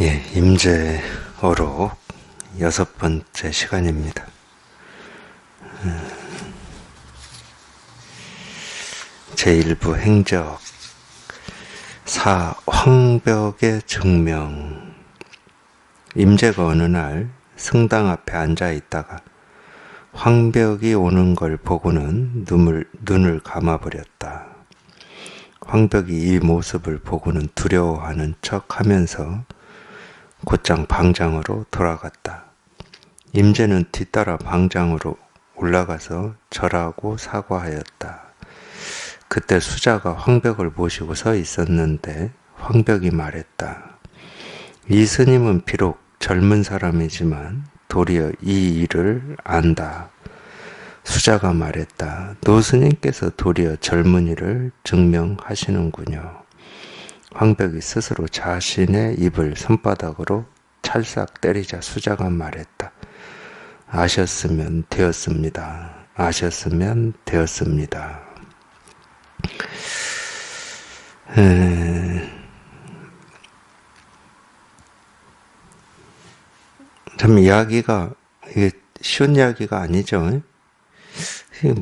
예, 임재어록 6번째 시간입니다. 제1부 행적 4. 황벽의 증명. 임재가 어느 날 성당 앞에 앉아 있다가 황벽이 오는 걸 보고는 눈을 감아버렸다. 황벽이 이 모습을 보고는 두려워하는 척 하면서 곧장 방장으로 돌아갔다. 임재는 뒤따라 방장으로 올라가서 절하고 사과하였다. 그때 수자가 황벽을 모시고 서 있었는데 황벽이 말했다. 이 스님은 비록 젊은 사람이지만 도리어 이 일을 안다. 수자가 말했다. 노 스님께서 도리어 젊은이를 증명하시는군요. 황벽이 스스로 자신의 입을 손바닥으로 찰싹 때리자 수자가 말했다. 아셨으면 되었습니다. 아셨으면 되었습니다. 참 이야기가 이게 쉬운 이야기가 아니죠.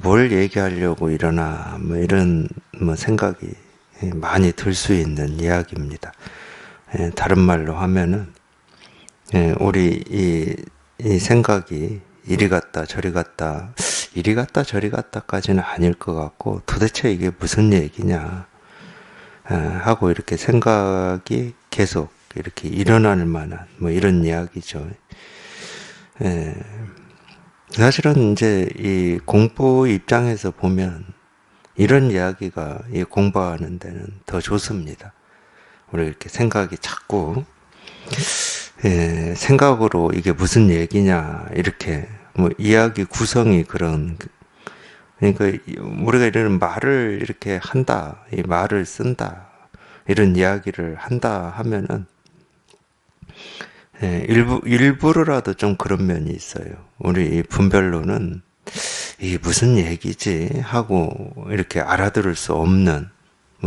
뭘 얘기하려고 이러나 이런 생각이 많이 들 수 있는 이야기입니다. 다른 말로 하면은 우리 이 생각이 이리 갔다 저리 갔다 저리 갔다까지는 아닐 것 같고 도대체 이게 무슨 얘기냐 하고 이렇게 생각이 계속 이렇게 일어날 만한 이런 이야기죠. 사실은 이제 이 공부 입장에서 보면 이런 이야기가 이 공부하는 데는 더 좋습니다. 우리 이렇게 생각이 자꾸 생각으로 이게 무슨 얘기냐 이렇게 이야기 구성이 그런, 그러니까 우리가 이런 말을 이렇게 한다, 이 말을 쓴다, 이런 이야기를 한다 하면은 일부러라도 좀 그런 면이 있어요. 우리 이 분별로는 이게 무슨 얘기지 하고 이렇게 알아들을 수 없는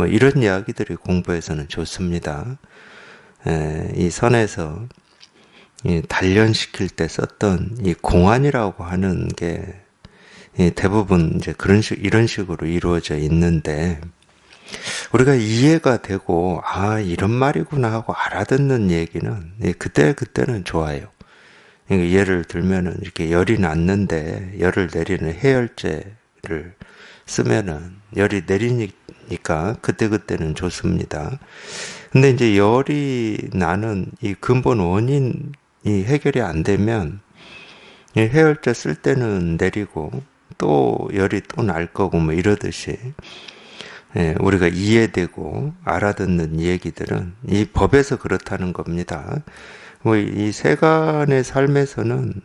이런 이야기들이 공부에서는 좋습니다. 이 선에서 이 단련시킬 때 썼던 이 공안이라고 하는 게 대부분 이제 이런 식으로 이루어져 있는데, 우리가 이해가 되고 이런 말이구나 하고 알아듣는 얘기는 그때는 좋아요. 예를 들면은 이렇게 열이 났는데 열을 내리는 해열제를 쓰면은 열이 내리니까 그때는 좋습니다. 근데 이제 열이 나는 이 근본 원인이 해결이 안 되면 이 해열제 쓸 때는 내리고 또 열이 또 날 거고 이러듯이 우리가 이해되고 알아듣는 얘기들은 이 법에서 그렇다는 겁니다. 이 세간의 삶에서는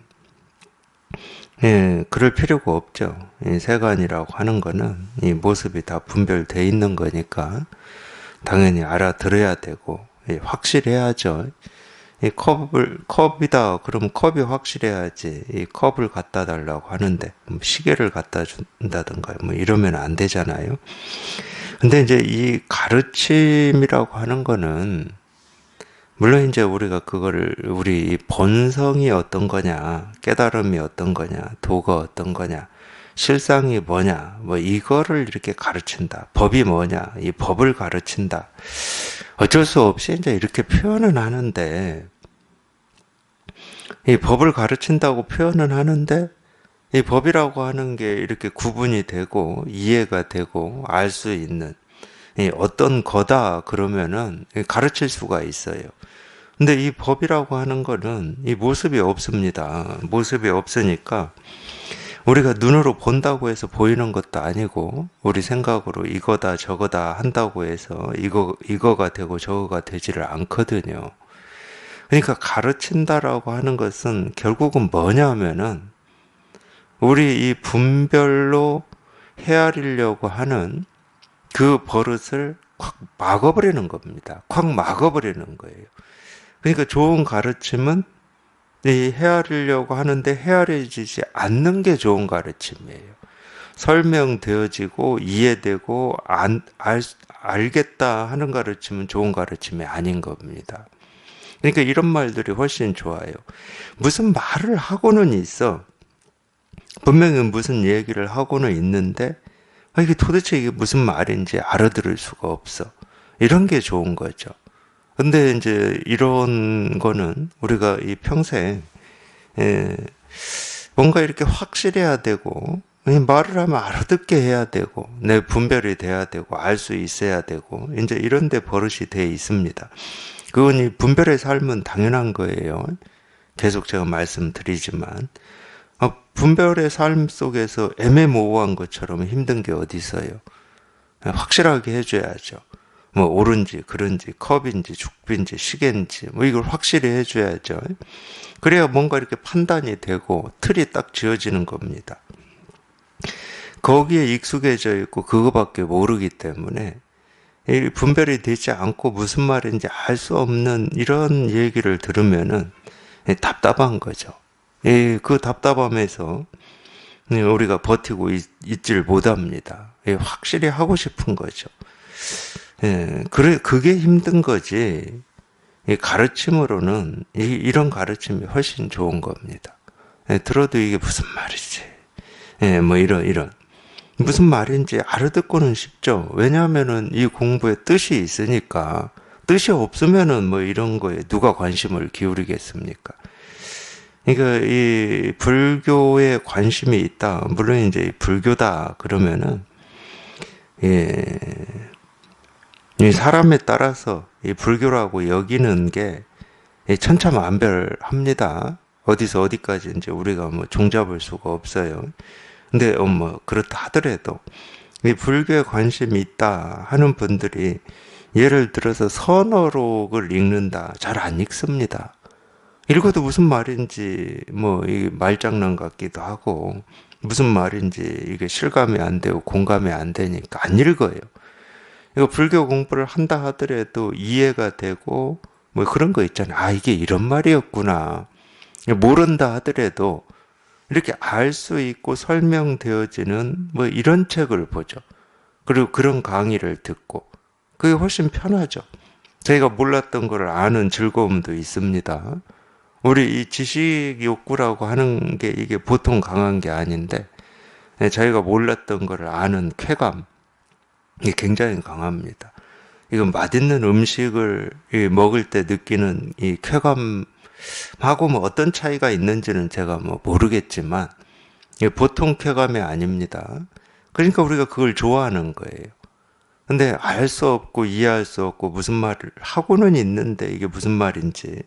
그럴 필요가 없죠. 이 세간이라고 하는 거는 이 모습이 다 분별되어 있는 거니까 당연히 알아들어야 되고 확실해야죠. 이 컵이다 그러면 컵이 확실해야지 이 컵을 갖다 달라고 하는데 시계를 갖다 준다든가 이러면 안 되잖아요. 근데 이제 이 가르침이라고 하는 거는 물론 이제 우리가 그거를 우리 본성이 어떤 거냐, 깨달음이 어떤 거냐, 도가 어떤 거냐, 실상이 뭐냐, 이거를 이렇게 가르친다. 법이 뭐냐, 이 법을 가르친다. 어쩔 수 없이 이제 이렇게 표현은 하는데, 이 법을 가르친다고 표현은 하는데, 이 법이라고 하는 게 이렇게 구분이 되고, 이해가 되고, 알 수 있는, 어떤 거다, 그러면은 가르칠 수가 있어요. 근데 이 법이라고 하는 거는 이 모습이 없습니다. 모습이 없으니까 우리가 눈으로 본다고 해서 보이는 것도 아니고 우리 생각으로 이거다 저거다 한다고 해서 이거가 되고 저거가 되지를 않거든요. 그러니까 가르친다라고 하는 것은 결국은 뭐냐면은 우리 이 분별로 헤아리려고 하는 그 버릇을 콱 막아버리는 겁니다. 콱 막아버리는 거예요. 그러니까 좋은 가르침은 이 헤아리려고 하는데 헤아려지지 않는 게 좋은 가르침이에요. 설명되어지고 이해되고 알겠다 하는 가르침은 좋은 가르침이 아닌 겁니다. 그러니까 이런 말들이 훨씬 좋아요. 무슨 말을 하고는 있어. 분명히 무슨 얘기를 하고는 있는데 이게 도대체 이게 무슨 말인지 알아들을 수가 없어. 이런 게 좋은 거죠. 근데 이제 이런 거는 우리가 이 평생 에, 뭔가 이렇게 확실해야 되고 말을 하면 알아듣게 해야 되고 내 분별이 돼야 되고 알 수 있어야 되고 이제 이런 데 버릇이 돼 있습니다. 그건 이 분별의 삶은 당연한 거예요. 계속 제가 말씀드리지만 분별의 삶 속에서 애매모호한 것처럼 힘든 게 어디 있어요. 확실하게 해줘야죠. 뭐 옳은지 그른지 컵인지 죽빈지 시계인지 뭐 이걸 확실히 해줘야죠. 그래야 뭔가 이렇게 판단이 되고 틀이 딱 지어지는 겁니다. 거기에 익숙해져 있고 그거밖에 모르기 때문에 분별이 되지 않고 무슨 말인지 알 수 없는 이런 얘기를 들으면은 답답한 거죠. 그 답답함에서 우리가 버티고 있질 못합니다. 확실히 하고 싶은 거죠. 그게 힘든 거지. 가르침으로는 이런 가르침이 훨씬 좋은 겁니다. 들어도 이게 무슨 말이지? 뭐 이런. 무슨 말인지 알아듣고는 쉽죠. 왜냐하면은 이 공부에 뜻이 있으니까. 뜻이 없으면은 뭐 이런 거에 누가 관심을 기울이겠습니까? 그러니까 이 불교에 관심이 있다. 물론 이제 불교다 그러면은 이 사람에 따라서 이 불교라고 여기는 게 천차만별합니다. 어디서 어디까지 이제 우리가 뭐 종잡을 수가 없어요. 근데 뭐 그렇다 하더라도 이 불교에 관심이 있다 하는 분들이 예를 들어서 선어록을 읽는다. 잘 안 읽습니다. 읽어도 무슨 말인지 뭐 이 말장난 같기도 하고 무슨 말인지 이게 실감이 안 되고 공감이 안 되니까 안 읽어요. 이거 불교 공부를 한다 하더라도 이해가 되고 뭐 그런 거 있잖아요. 아 이게 이런 말이었구나. 모른다 하더라도 이렇게 알 수 있고 설명되어지는 뭐 이런 책을 보죠. 그리고 그런 강의를 듣고 그게 훨씬 편하죠. 저희가 몰랐던 걸 아는 즐거움도 있습니다. 우리 이 지식 욕구라고 하는 게 이게 보통 강한 게 아닌데 저희가 몰랐던 걸 아는 쾌감 이게 굉장히 강합니다. 이건 맛있는 음식을 먹을 때 느끼는 이 쾌감하고 뭐 어떤 차이가 있는지는 제가 뭐 모르겠지만 보통 쾌감이 아닙니다. 그러니까 우리가 그걸 좋아하는 거예요. 근데 알 수 없고 이해할 수 없고 무슨 말을 하고는 있는데 이게 무슨 말인지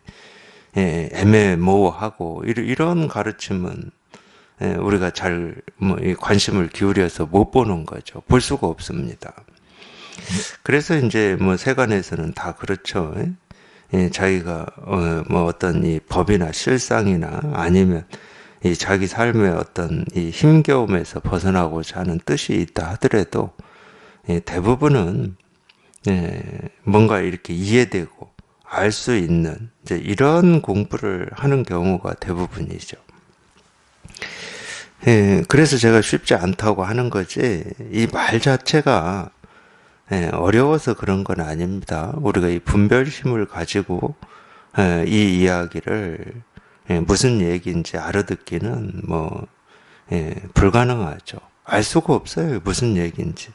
애매모호하고 이런 가르침은 우리가 잘 뭐 관심을 기울여서 못 보는 거죠. 볼 수가 없습니다. 그래서 이제 뭐 세간에서는 다 그렇죠. 자기가 뭐 어떤 이 법이나 실상이나 아니면 이 자기 삶의 어떤 이 힘겨움에서 벗어나고자 하는 뜻이 있다 하더라도 대부분은 뭔가 이렇게 이해되고 알 수 있는 이제 이런 공부를 하는 경우가 대부분이죠. 그래서 제가 쉽지 않다고 하는 거지 이 말 자체가 어려워서 그런 건 아닙니다. 우리가 이 분별심을 가지고 이 이야기를 무슨 얘기인지 알아듣기는 뭐 불가능하죠. 알 수가 없어요. 무슨 얘기인지.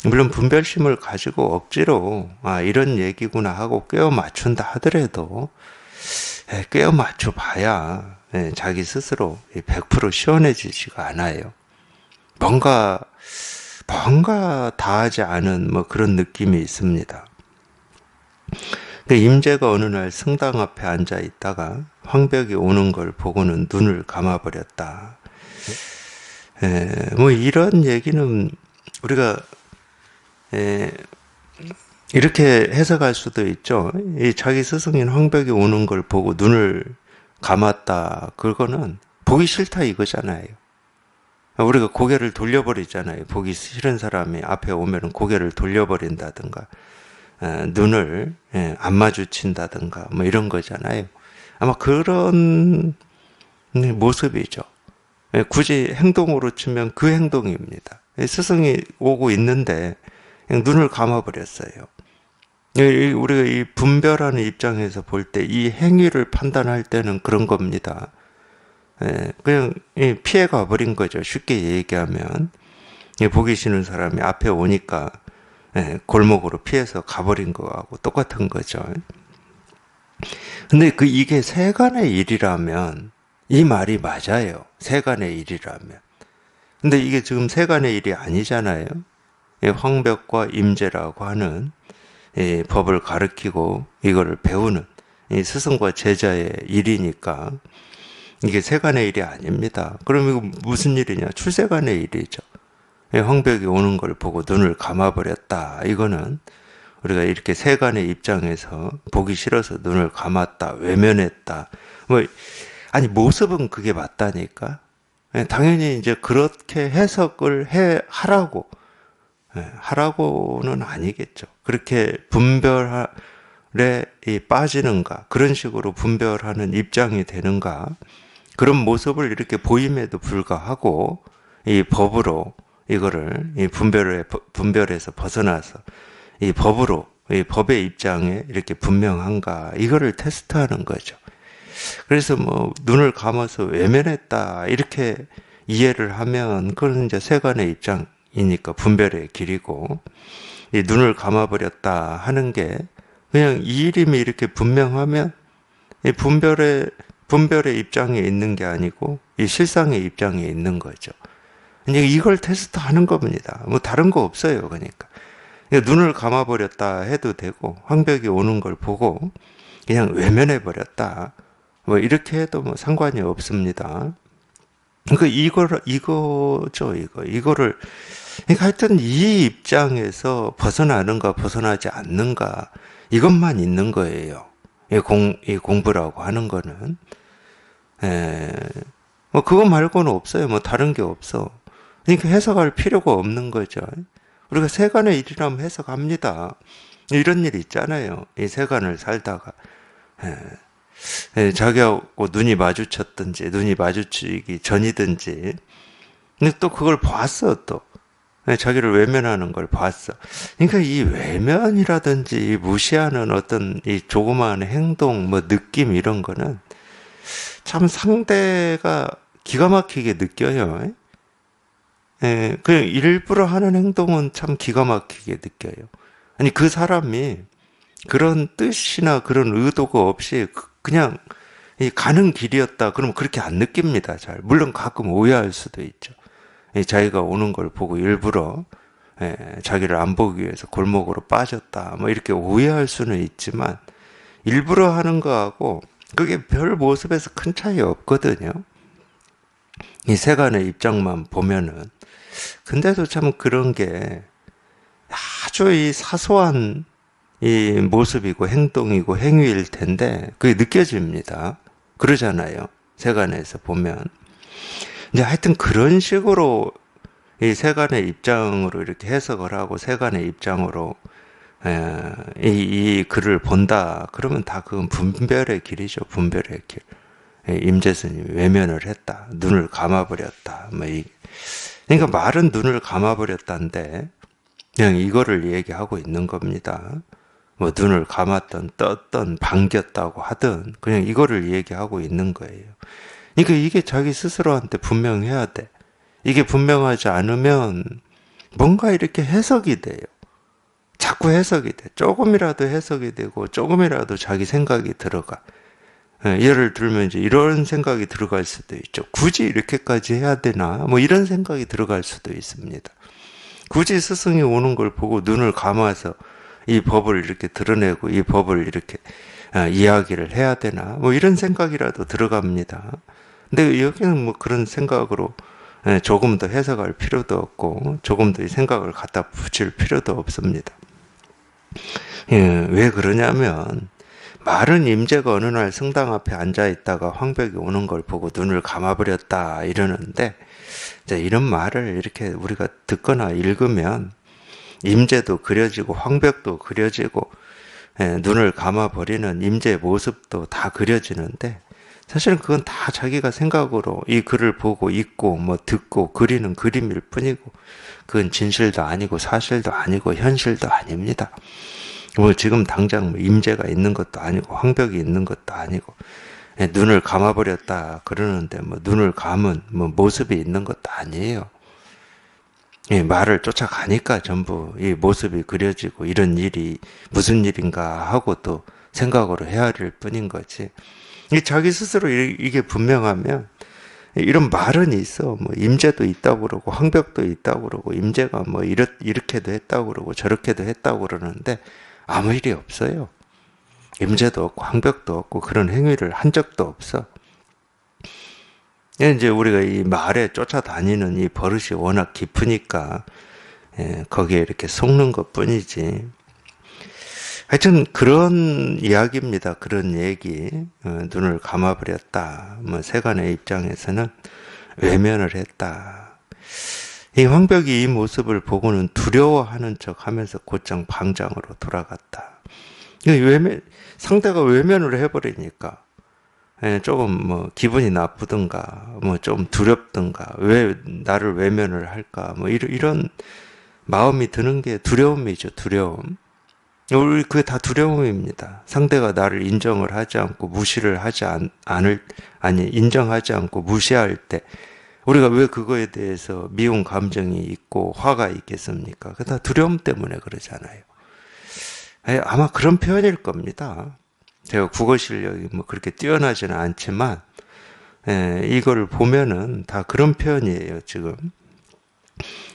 물론 분별심을 가지고 억지로 이런 얘기구나 하고 꿰어 맞춘다 하더라도 꿰어 맞춰 봐야 자기 스스로 100% 시원해지지가 않아요. 뭔가 다하지 않은 뭐 그런 느낌이 있습니다. 임재가 어느 날 성당 앞에 앉아 있다가 황벽이 오는 걸 보고는 눈을 감아버렸다. 뭐 이런 얘기는 우리가 이렇게 해석할 수도 있죠. 이 자기 스승인 황벽이 오는 걸 보고 눈을 감았다. 그거는 보기 싫다 이거잖아요. 우리가 고개를 돌려버리잖아요. 보기 싫은 사람이 앞에 오면 고개를 돌려버린다든가 눈을 안 마주친다든가 뭐 이런 거잖아요. 아마 그런 모습이죠. 굳이 행동으로 치면 그 행동입니다. 스승이 오고 있는데 그냥 눈을 감아버렸어요. 우리가 이 분별하는 입장에서 볼 때 이 행위를 판단할 때는 그런 겁니다. 그냥 피해 가버린 거죠. 쉽게 얘기하면 보기 싫은 사람이 앞에 오니까 골목으로 피해서 가버린 거하고 똑같은 거죠. 근데 이게 세간의 일이라면 이 말이 맞아요. 세간의 일이라면. 근데 이게 지금 세간의 일이 아니잖아요. 황벽과 임재라고 하는 법을 가르치고 이거를 배우는 스승과 제자의 일이니까 이게 세간의 일이 아닙니다. 그럼 이거 무슨 일이냐? 출세간의 일이죠. 황벽이 오는 걸 보고 눈을 감아버렸다. 이거는 우리가 이렇게 세간의 입장에서 보기 싫어서 눈을 감았다, 외면했다. 아니, 모습은 그게 맞다니까. 당연히 이제 그렇게 해석을 하라고. 하라고는 아니겠죠. 그렇게 분별에 빠지는가, 그런 식으로 분별하는 입장이 되는가, 그런 모습을 이렇게 보임에도 불구하고 이 법으로 이거를 이 분별에서 벗어나서 이 법으로 이 법의 입장에 이렇게 분명한가, 이거를 테스트하는 거죠. 그래서 뭐 눈을 감아서 외면했다 이렇게 이해를 하면 그건 이제 세간의 입장이니까 분별의 길이고, 이 눈을 감아버렸다 하는 게 그냥 이 이름이 이렇게 분명하면 이 분별의 입장에 있는 게 아니고 이 실상의 입장에 있는 거죠. 이제 이걸 테스트하는 겁니다. 뭐 다른 거 없어요. 그러니까 눈을 감아버렸다 해도 되고, 황벽이 오는 걸 보고 그냥 외면해버렸다, 뭐 이렇게 해도 뭐 상관이 없습니다. 그러니까 이거죠. 이거를 그러니까 하여튼 이 입장에서 벗어나는가 벗어나지 않는가, 이것만 있는 거예요. 이 공부라고 하는 거는 뭐 그거 말고는 없어요. 뭐 다른 게 없어. 그러니까 해석할 필요가 없는 거죠. 우리가 세간의 일이라면 해석합니다. 이런 일 있잖아요. 이 세간을 살다가 자기하고 눈이 마주쳤든지 눈이 마주치기 전이든지, 근데 또 그걸 봤어. 또 자기를 외면하는 걸 봤어. 그러니까 이 외면이라든지 무시하는 어떤 이 조그마한 행동, 뭐 느낌, 이런 거는 참 상대가 기가 막히게 느껴요. 그냥 일부러 하는 행동은 참 기가 막히게 느껴요. 아니, 그 사람이 그런 뜻이나 그런 의도가 없이 그냥 가는 길이었다 그러면 그렇게 안 느낍니다. 잘. 물론 가끔 오해할 수도 있죠. 자기가 오는 걸 보고 일부러 자기를 안 보기 위해서 골목으로 빠졌다, 뭐 이렇게 오해할 수는 있지만, 일부러 하는 거하고 그게 별 모습에서 큰 차이 없거든요. 이 세간의 입장만 보면은. 근데도 참 그런 게 아주 이 사소한 이 모습이고 행동이고 행위일 텐데 그게 느껴집니다. 그러잖아요. 세간에서 보면. 이제 하여튼 그런 식으로 이 세간의 입장으로 이렇게 해석을 하고 세간의 입장으로 이 글을 본다. 그러면 다 그건 분별의 길이죠. 분별의 길. 임재스님이 외면을 했다. 눈을 감아버렸다. 그러니까 말은 눈을 감아버렸다인데 그냥 이거를 얘기하고 있는 겁니다. 뭐 눈을 감았던 떴던 반겼다고 하든 그냥 이거를 얘기하고 있는 거예요. 그러니까 이게 자기 스스로한테 분명해야 돼. 이게 분명하지 않으면 뭔가 이렇게 해석이 돼요. 자꾸 해석이 돼. 조금이라도 해석이 되고 조금이라도 자기 생각이 들어가. 예를 들면 이제 이런 생각이 들어갈 수도 있죠. 굳이 이렇게까지 해야 되나? 뭐 이런 생각이 들어갈 수도 있습니다. 굳이 스승이 오는 걸 보고 눈을 감아서 이 법을 이렇게 드러내고 이 법을 이렇게 이야기를 해야 되나? 뭐 이런 생각이라도 들어갑니다. 근데 여기는 뭐 그런 생각으로 조금 더 해석할 필요도 없고 조금 더 이 생각을 갖다 붙일 필요도 없습니다. 왜 그러냐면, 말은 임재가 어느 날 성당 앞에 앉아 있다가 황벽이 오는 걸 보고 눈을 감아버렸다 이러는데, 이런 말을 이렇게 우리가 듣거나 읽으면 임재도 그려지고 황벽도 그려지고 눈을 감아버리는 임재의 모습도 다 그려지는데, 사실은 그건 다 자기가 생각으로 이 글을 보고 읽고 뭐 듣고 그리는 그림일 뿐이고, 그건 진실도 아니고 사실도 아니고 현실도 아닙니다. 뭐 지금 당장 뭐 임재가 있는 것도 아니고 황벽이 있는 것도 아니고 눈을 감아버렸다 그러는데 뭐 눈을 감은 뭐 모습이 있는 것도 아니에요. 말을 쫓아가니까 전부 이 모습이 그려지고 이런 일이 무슨 일인가 하고 또 생각으로 헤아릴 뿐인 거지. 자기 스스로 이게 분명하면 이런 말은 있어. 뭐 임재도 있다고 그러고 황벽도 있다고 그러고 임재가 뭐 이렇게도 했다고 그러고 저렇게도 했다고 그러는데 아무 일이 없어요. 임재도 없고 황벽도 없고 그런 행위를 한 적도 없어. 이제 우리가 이 말에 쫓아다니는 이 버릇이 워낙 깊으니까 거기에 이렇게 속는 것 뿐이지. 하여튼 그런 이야기입니다. 그런 얘기. 눈을 감아버렸다. 뭐 세간의 입장에서는 외면을 했다. 이 황벽이 이 모습을 보고는 두려워하는 척 하면서 곧장 방장으로 돌아갔다. 상대가 외면을 해버리니까 조금 뭐 기분이 나쁘든가 뭐 좀 두렵든가 왜 나를 외면을 할까 뭐 이런 마음이 드는 게 두려움이죠. 두려움. 우리 그게 다 두려움입니다. 상대가 나를 인정을 하지 않고 무시를 하지 인정하지 않고 무시할 때 우리가 왜 그거에 대해서 미운 감정이 있고 화가 있겠습니까? 그게 다 두려움 때문에 그러잖아요. 아마 그런 표현일 겁니다. 제가 국어 실력이 뭐 그렇게 뛰어나지는 않지만 이걸 보면은 다 그런 표현이에요, 지금.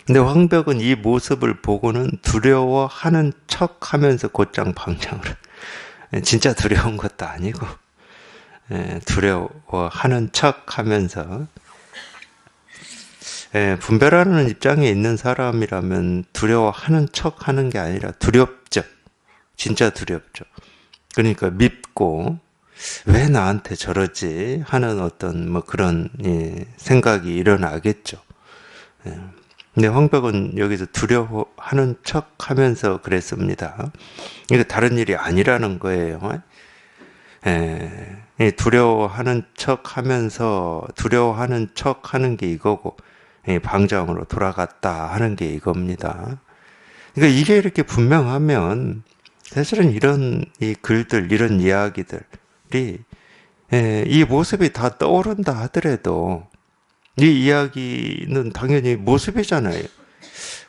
근데 황벽은 이 모습을 보고는 두려워하는 척 하면서 곧장 방장을 진짜 두려운 것도 아니고 두려워하는 척 하면서 분별하는 입장에 있는 사람이라면 두려워하는 척 하는 게 아니라 두렵죠. 진짜 두렵죠. 그러니까 밉고 왜 나한테 저러지 하는 어떤 뭐 그런 생각이 일어나겠죠. 근데 황벽은 여기서 두려워하는 척 하면서 그랬습니다. 이거 다른 일이 아니라는 거예요. 두려워하는 척 하면서 두려워하는 척 하는 게 이거고 방장으로 돌아갔다 하는 게 이겁니다. 그러니까 이게 이렇게 분명하면 사실은 이런 이 글들, 이런 이야기들이 이 모습이 다 떠오른다 하더라도 이 이야기는 당연히 모습이잖아요.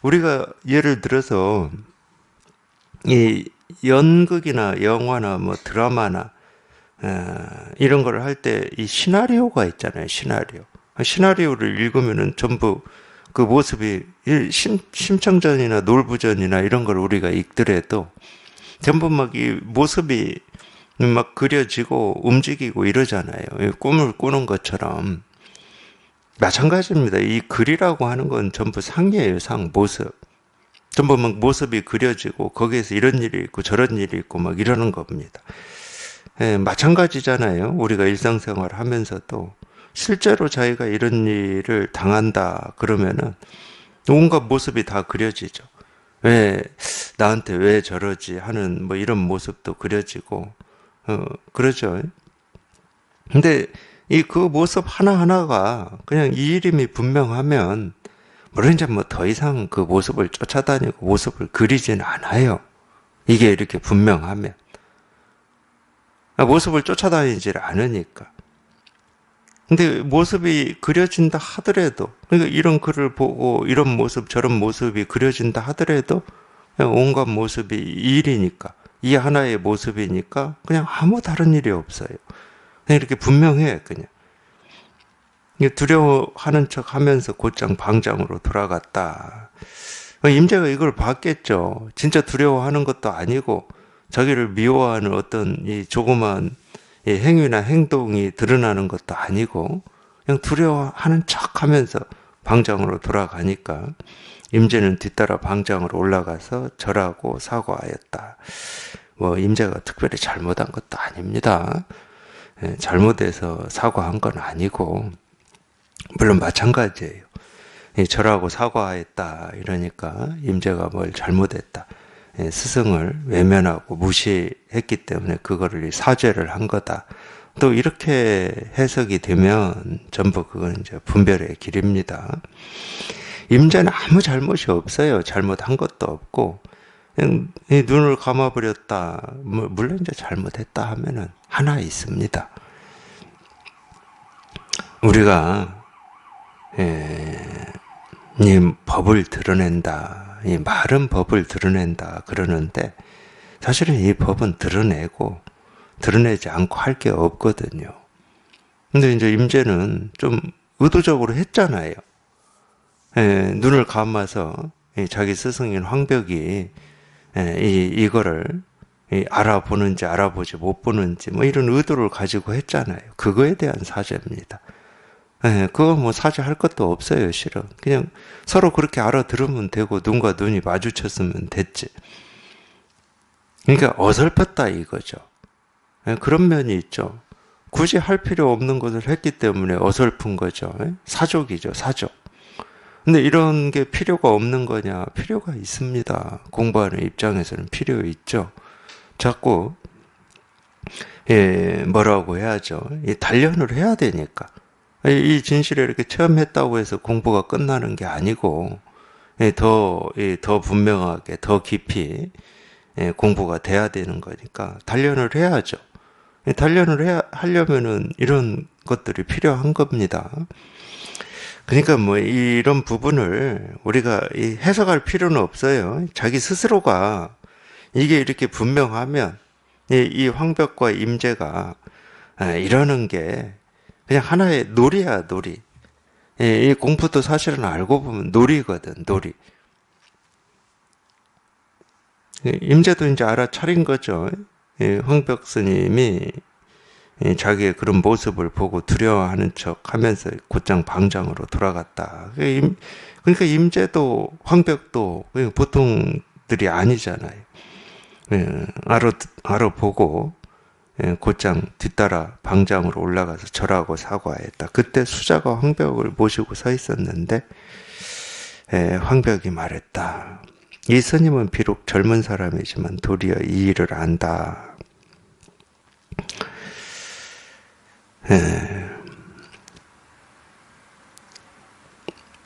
우리가 예를 들어서 이 연극이나 영화나 뭐 드라마나 이런 걸 할 때 이 시나리오가 있잖아요. 시나리오를 읽으면은 전부 그 모습이 심청전이나 놀부전이나 이런 걸 우리가 읽더라도 전부 막 이 모습이 막 그려지고 움직이고 이러잖아요. 꿈을 꾸는 것처럼. 마찬가지입니다. 이 글이라고 하는 건 전부 상이에요. 모습. 전부 막 모습이 그려지고 거기에서 이런 일이 있고 저런 일이 있고 막 이러는 겁니다. 마찬가지잖아요. 우리가 일상생활 하면서도 실제로 자기가 이런 일을 당한다 그러면은 온갖 모습이 다 그려지죠. 나한테 왜 저러지 하는 뭐 이런 모습도 그려지고 그러죠. 근데 그 모습 하나하나가 그냥 이 이름이 분명하면 물론 이제 뭐 더 이상 그 모습을 쫓아다니고 모습을 그리지는 않아요. 이게 이렇게 분명하면 모습을 쫓아다니질 않으니까. 근데 모습이 그려진다 하더라도 그러니까 이런 글을 보고 이런 모습 저런 모습이 그려진다 하더라도 그냥 온갖 모습이 이 일이니까 이 하나의 모습이니까 그냥 아무 다른 일이 없어요. 그냥 이렇게 분명해. 그냥 두려워하는 척 하면서 곧장 방장으로 돌아갔다. 임재가 이걸 봤겠죠. 진짜 두려워하는 것도 아니고 자기를 미워하는 어떤 이 조그만 행위나 행동이 드러나는 것도 아니고 그냥 두려워하는 척 하면서 방장으로 돌아가니까 임재는 뒤따라 방장으로 올라가서 절하고 사과하였다. 뭐 임재가 특별히 잘못한 것도 아닙니다. 잘못해서 사과한 건 아니고 물론 마찬가지예요. 절하고 사과했다 이러니까 임재가 뭘 잘못했다. 스승을 외면하고 무시했기 때문에 그거를 사죄를 한 거다. 또 이렇게 해석이 되면 전부 그건 이제 분별의 길입니다. 임재는 아무 잘못이 없어요. 잘못한 것도 없고 그냥 이 눈을 감아버렸다. 물론 이제 잘못했다 하면은 하나 있습니다. 우리가 이 법을 드러낸다, 이 말은 법을 드러낸다 그러는데 사실은 이 법은 드러내지 않고 할 게 없거든요. 근데 이제 임재는 좀 의도적으로 했잖아요. 눈을 감아서 자기 스승인 황벽이 이거를 알아보는지 알아보지 못 보는지 뭐 이런 의도를 가지고 했잖아요. 그거에 대한 사죄입니다. 그거 뭐 사죄할 것도 없어요, 실은. 그냥 서로 그렇게 알아들으면 되고 눈과 눈이 마주쳤으면 됐지. 그러니까 어설펐다 이거죠. 그런 면이 있죠. 굳이 할 필요 없는 것을 했기 때문에 어설픈 거죠. 사족이죠, 사족. 근데 이런 게 필요가 없는 거냐? 필요가 있습니다. 공부하는 입장에서는 필요 있죠. 자꾸 뭐라고 해야죠? 단련을 해야 되니까. 이 진실을 이렇게 체험했다고 해서 공부가 끝나는 게 아니고 더 분명하게 더 깊이 공부가 돼야 되는 거니까 단련을 해야죠. 하려면은 이런 것들이 필요한 겁니다. 그러니까 뭐 이런 부분을 우리가 해석할 필요는 없어요. 자기 스스로가 이게 이렇게 분명하면 이 황벽과 임재가 이러는 게 그냥 하나의 놀이야, 놀이. 이 공부도 사실은 알고 보면 놀이거든, 놀이. 임재도 이제 알아차린 거죠. 황벽 스님이 자기의 그런 모습을 보고 두려워하는 척 하면서 곧장 방장으로 돌아갔다. 그러니까 임재도 황벽도 보통들이 아니잖아요. 알아보고 곧장 뒤따라 방장으로 올라가서 절하고 사과했다. 그때 수자가 황벽을 모시고 서 있었는데 황벽이 말했다. 이 스님은 비록 젊은 사람이지만 도리어 이 일을 안다.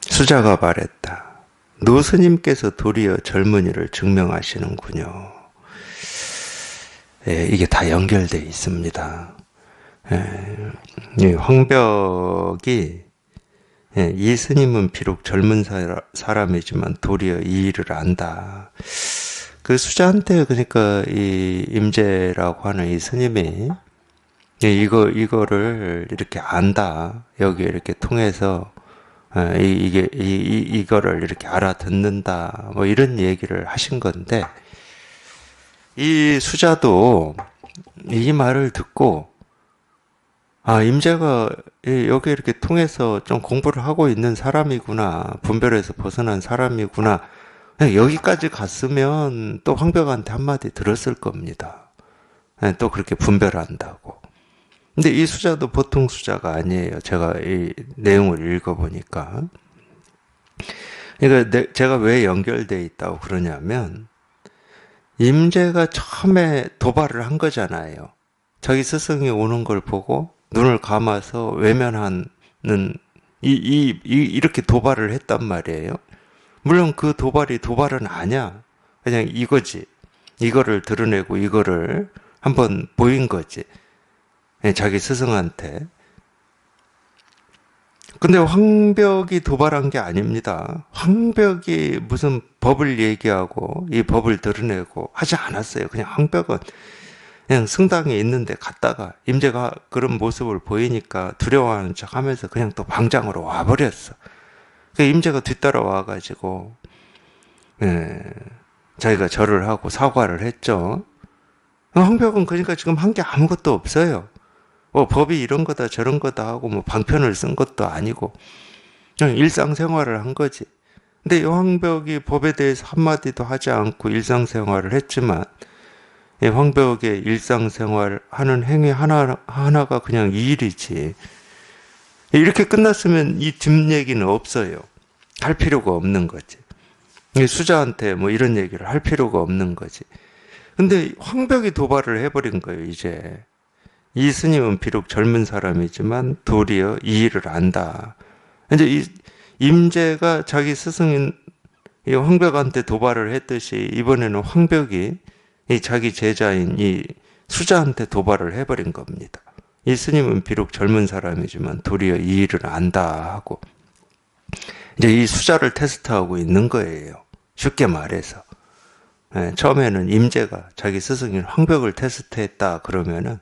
수자가 말했다. 노 스님께서 도리어 젊은이를 증명하시는군요. 이게 다 연결되어 있습니다. 이 황벽이 이 스님은 비록 젊은 사람이지만 도리어 이 일을 안다. 그 수자한테 그러니까 이 임재라고 하는 이 스님이 이거를 이렇게 안다. 여기 이렇게 통해서 이거를 이렇게 알아듣는다. 뭐 이런 얘기를 하신 건데 이 수자도 이 말을 듣고 임재가 여기 이렇게 통해서 좀 공부를 하고 있는 사람이구나. 분별에서 벗어난 사람이구나. 여기까지 갔으면 또 황벽한테 한마디 들었을 겁니다. 또 그렇게 분별한다고. 근데 이 수자도 보통 수자가 아니에요. 제가 이 내용을 읽어보니까. 그러니까 제가 왜 연결되어 있다고 그러냐면 임재가 처음에 도발을 한 거잖아요. 자기 스승이 오는 걸 보고 눈을 감아서 외면하는 이렇게 도발을 했단 말이에요. 물론 그 도발은 아니야. 그냥 이거지. 이거를 드러내고 이거를 한번 보인 거지. 자기 스승한테. 근데 황벽이 도발한 게 아닙니다. 황벽이 무슨 법을 얘기하고 이 법을 드러내고 하지 않았어요. 그냥 황벽은 그냥 성당에 있는데 갔다가 임재가 그런 모습을 보이니까 두려워하는 척 하면서 그냥 또 방장으로 와버렸어. 임재가 뒤따라 와가지고 자기가 절을 하고 사과를 했죠. 황벽은 그러니까 지금 한 게 아무것도 없어요. 법이 이런 거다 저런 거다 하고 뭐 방편을 쓴 것도 아니고 그냥 일상생활을 한 거지. 근데 황벽이 법에 대해서 한마디도 하지 않고 일상생활을 했지만 황벽의 일상생활 하는 행위 하나가 그냥 이 일이지. 이렇게 끝났으면 이 뒷얘기는 없어요. 할 필요가 없는 거지. 수자한테 뭐 이런 얘기를 할 필요가 없는 거지. 근데 황벽이 도발을 해버린 거예요, 이제. 이 스님은 비록 젊은 사람이지만 도리어 이 일을 안다. 이제 임재가 자기 스승인 이 황벽한테 도발을 했듯이 이번에는 황벽이 이 자기 제자인 이 수자한테 도발을 해버린 겁니다. 이 스님은 비록 젊은 사람이지만 도리어 이 일을 안다 하고 이제 이 수자를 테스트하고 있는 거예요. 쉽게 말해서. 처음에는 임재가 자기 스승인 황벽을 테스트했다 그러면은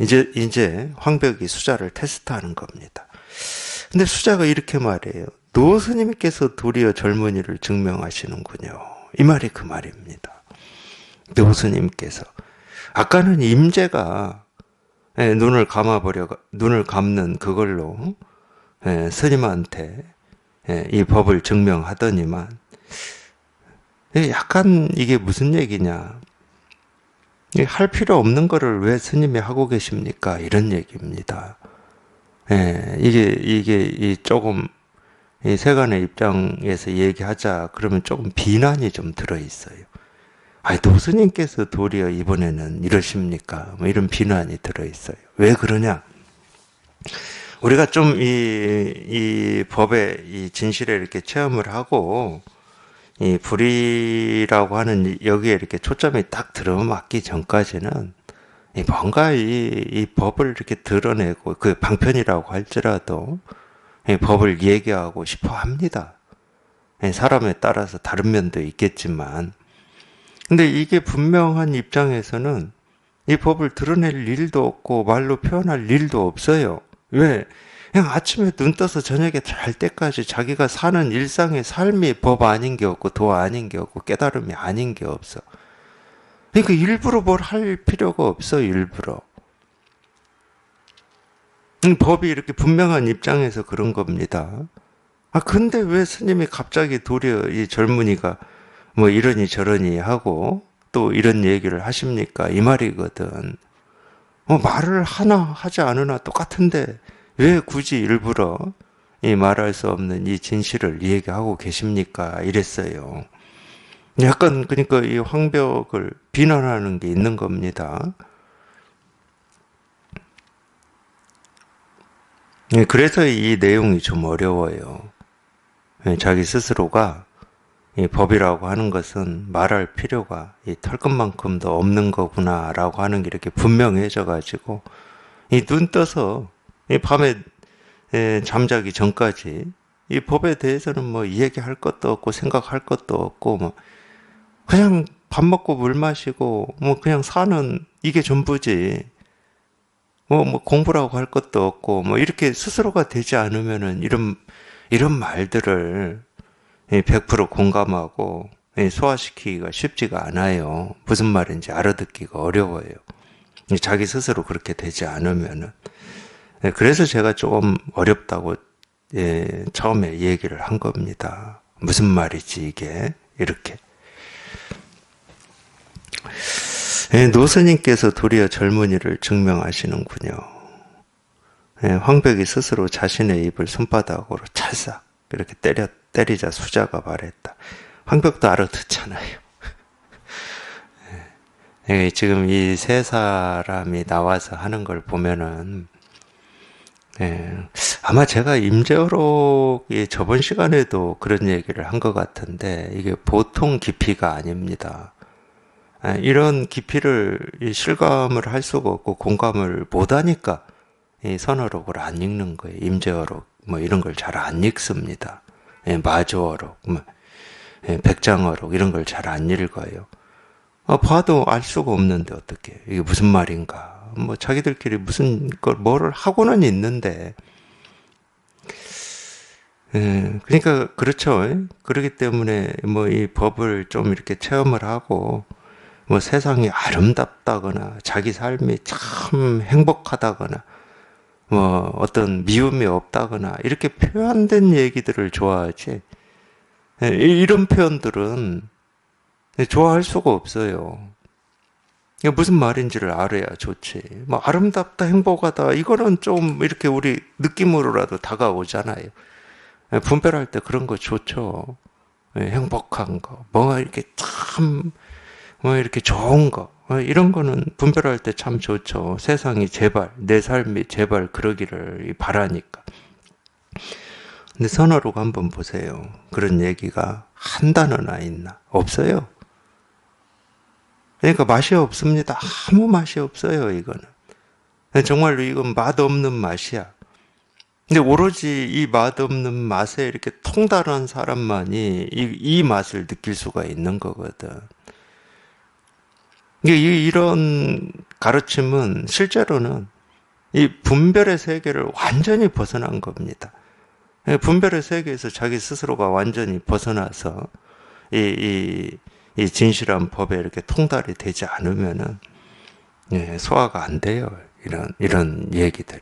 이제 황벽이 수자를 테스트하는 겁니다. 근데 수자가 이렇게 말해요. 노 스님께서 도리어 젊은이를 증명하시는군요. 이 말이 그 말입니다. 노 스님께서. 아까는 임재가 눈을 감는 그걸로 스님한테 이 법을 증명하더니만 약간 이게 무슨 얘기냐. 할 필요 없는 거를 왜 스님이 하고 계십니까? 이런 얘기입니다. 이게 조금 이 세간의 입장에서 얘기하자 그러면 조금 비난이 좀 들어있어요. 아니, 노스님께서 도리어 이번에는 이러십니까? 뭐 이런 비난이 들어있어요. 왜 그러냐? 우리가 좀 이 법의 이 진실에 이렇게 체험을 하고 이 불이라고 하는 여기에 이렇게 초점이 딱 들어맞기 전까지는 뭔가 이 법을 이렇게 드러내고 그 방편이라고 할지라도 이 법을 얘기하고 싶어 합니다. 사람에 따라서 다른 면도 있겠지만 근데 이게 분명한 입장에서는 이 법을 드러낼 일도 없고 말로 표현할 일도 없어요. 왜? 그냥 아침에 눈 떠서 저녁에 잘 때까지 자기가 사는 일상의 삶이 법 아닌 게 없고 도 아닌 게 없고 깨달음이 아닌 게 없어. 그러니까 일부러 뭘 할 필요가 없어, 일부러. 법이 이렇게 분명한 입장에서 그런 겁니다. 근데 왜 스님이 갑자기 도리어 이 젊은이가 뭐 이러니 저러니 하고 또 이런 얘기를 하십니까? 이 말이거든. 말을 하나 하지 않으나 똑같은데 왜 굳이 일부러 이 말할 수 없는 이 진실을 얘기하고 계십니까? 이랬어요. 약간 그러니까 이 황벽을 비난하는 게 있는 겁니다. 그래서 이 내용이 좀 어려워요. 자기 스스로가 이 법이라고 하는 것은 말할 필요가 이 털끝만큼도 없는 거구나라고 하는 게 이렇게 분명해져 가지고 이 눈 떠서 이 밤에 잠자기 전까지 이 법에 대해서는 뭐 얘기할 것도 없고 생각할 것도 없고 뭐 그냥 밥 먹고 물 마시고 뭐 그냥 사는 이게 전부지. 뭐 공부라고 할 것도 없고 뭐 이렇게 스스로가 되지 않으면은 이런 말들을 100% 공감하고 소화시키기가 쉽지가 않아요. 무슨 말인지 알아듣기가 어려워요. 자기 스스로 그렇게 되지 않으면은. 그래서 제가 조금 어렵다고 처음에 얘기를 한 겁니다. 무슨 말이지 이게 이렇게. 노스님께서 도리어 젊은이를 증명하시는군요. 황벽이 스스로 자신의 입을 손바닥으로 찰싹 이렇게 때리자 수자가 말했다. 황벽도 알아듣잖아요. 지금 이 세 사람이 나와서 하는 걸 보면은 아마 제가 임재어록이 저번 시간에도 그런 얘기를 한 것 같은데 이게 보통 깊이가 아닙니다. 이런 깊이를 실감을 할 수가 없고 공감을 못하니까 이 선어록을 안 읽는 거예요. 임재어록 뭐 이런 걸 잘 안 읽습니다. 마조어록, 뭐 백장어록 이런 걸 잘 안 읽어요. 봐도 알 수가 없는데 어떻게 이게 무슨 말인가? 뭐 자기들끼리 무슨 걸 뭐를 하고는 있는데, 그러니까 그렇죠. 그렇기 때문에 뭐 이 법을 좀 이렇게 체험을 하고. 뭐 세상이 아름답다거나 자기 삶이 참 행복하다거나 뭐 어떤 미움이 없다거나 이렇게 표현된 얘기들을 좋아하지 이런 표현들은 좋아할 수가 없어요. 무슨 말인지를 알아야 좋지. 뭐 아름답다 행복하다 이거는 좀 이렇게 우리 느낌으로라도 다가오잖아요. 분별할 때 그런 거 좋죠. 행복한 거 뭔가 이렇게 참 뭐 이렇게 좋은 거 이런 거는 분별할 때 참 좋죠. 세상이 제발 내 삶이 제발 그러기를 바라니까. 근데 선어록 한번 보세요. 그런 얘기가 한 단어나 있나? 없어요. 그러니까 맛이 없습니다. 아무 맛이 없어요, 이거는. 정말로 이건 맛없는 맛이야. 근데 오로지 이 맛없는 맛에 이렇게 통달한 사람만이 이 맛을 느낄 수가 있는 거거든. 이런 가르침은 실제로는 이 분별의 세계를 완전히 벗어난 겁니다. 분별의 세계에서 자기 스스로가 완전히 벗어나서 이 진실한 법에 이렇게 통달이 되지 않으면은 소화가 안 돼요. 이런 얘기들이.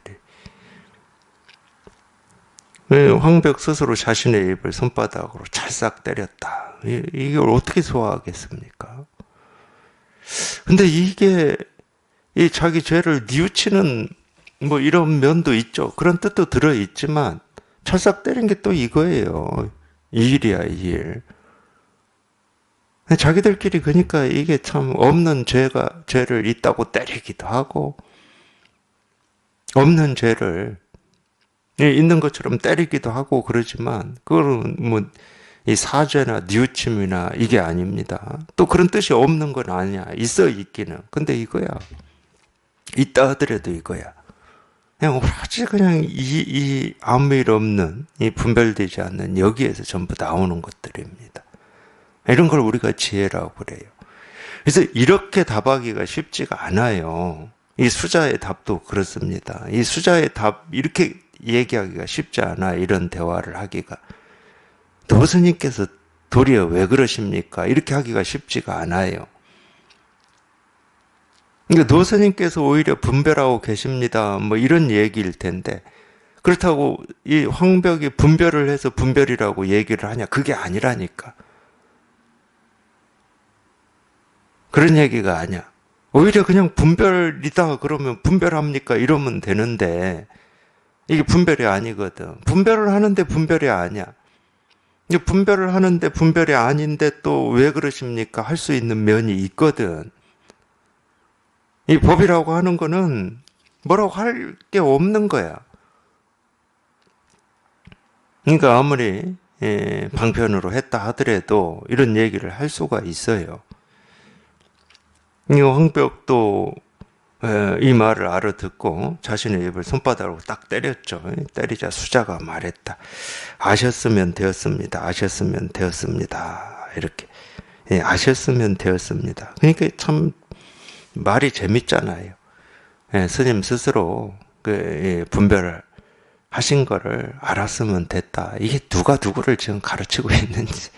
황벽 스스로 자신의 입을 손바닥으로 찰싹 때렸다. 이걸 어떻게 소화하겠습니까? 근데 이게 이 자기 죄를 뉘우치는 뭐 이런 면도 있죠. 그런 뜻도 들어 있지만 찰싹 때린 게 또 이거예요. 이 일이야, 이 일. 자기들끼리 그러니까 이게 참 없는 죄를 있다고 때리기도 하고 없는 죄를 있는 것처럼 때리기도 하고 그러지만 그거는 뭐 이 사죄나 뉘우침이나 이게 아닙니다. 또 그런 뜻이 없는 건 아니야. 있어 있기는. 근데 이거야. 있다 하더라도 이거야. 그냥 오로지 그냥 이 아무 일 없는 이 분별되지 않는 여기에서 전부 나오는 것들입니다. 이런 걸 우리가 지혜라고 그래요. 그래서 이렇게 답하기가 쉽지가 않아요. 이 수자의 답도 그렇습니다. 이 수자의 답 이렇게 얘기하기가 쉽지 않아. 이런 대화를 하기가. 도스님께서 도리어 왜 그러십니까? 이렇게 하기가 쉽지가 않아요. 그러니까 노스님께서 오히려 분별하고 계십니다. 뭐 이런 얘기일 텐데 그렇다고 이 황벽이 분별을 해서 분별이라고 얘기를 하냐? 그게 아니라니까. 그런 얘기가 아니야. 오히려 그냥 분별이다 그러면 분별합니까? 이러면 되는데 이게 분별이 아니거든. 분별을 하는데 분별이 아니야. 분별을 하는데 분별이 아닌데 또 왜 그러십니까? 할 수 있는 면이 있거든. 이 법이라고 하는 거는 뭐라고 할 게 없는 거야. 그러니까 아무리 방편으로 했다 하더라도 이런 얘기를 할 수가 있어요. 이 황벽도 이 말을 알아듣고 자신의 입을 손바닥으로 딱 때렸죠. 때리자 수자가 말했다. 아셨으면 되었습니다. 아셨으면 되었습니다. 이렇게. 아셨으면 되었습니다. 그러니까 참 말이 재밌잖아요. 스님 스스로 분별을 하신 거를 알았으면 됐다. 이게 누가 누구를 지금 가르치고 있는지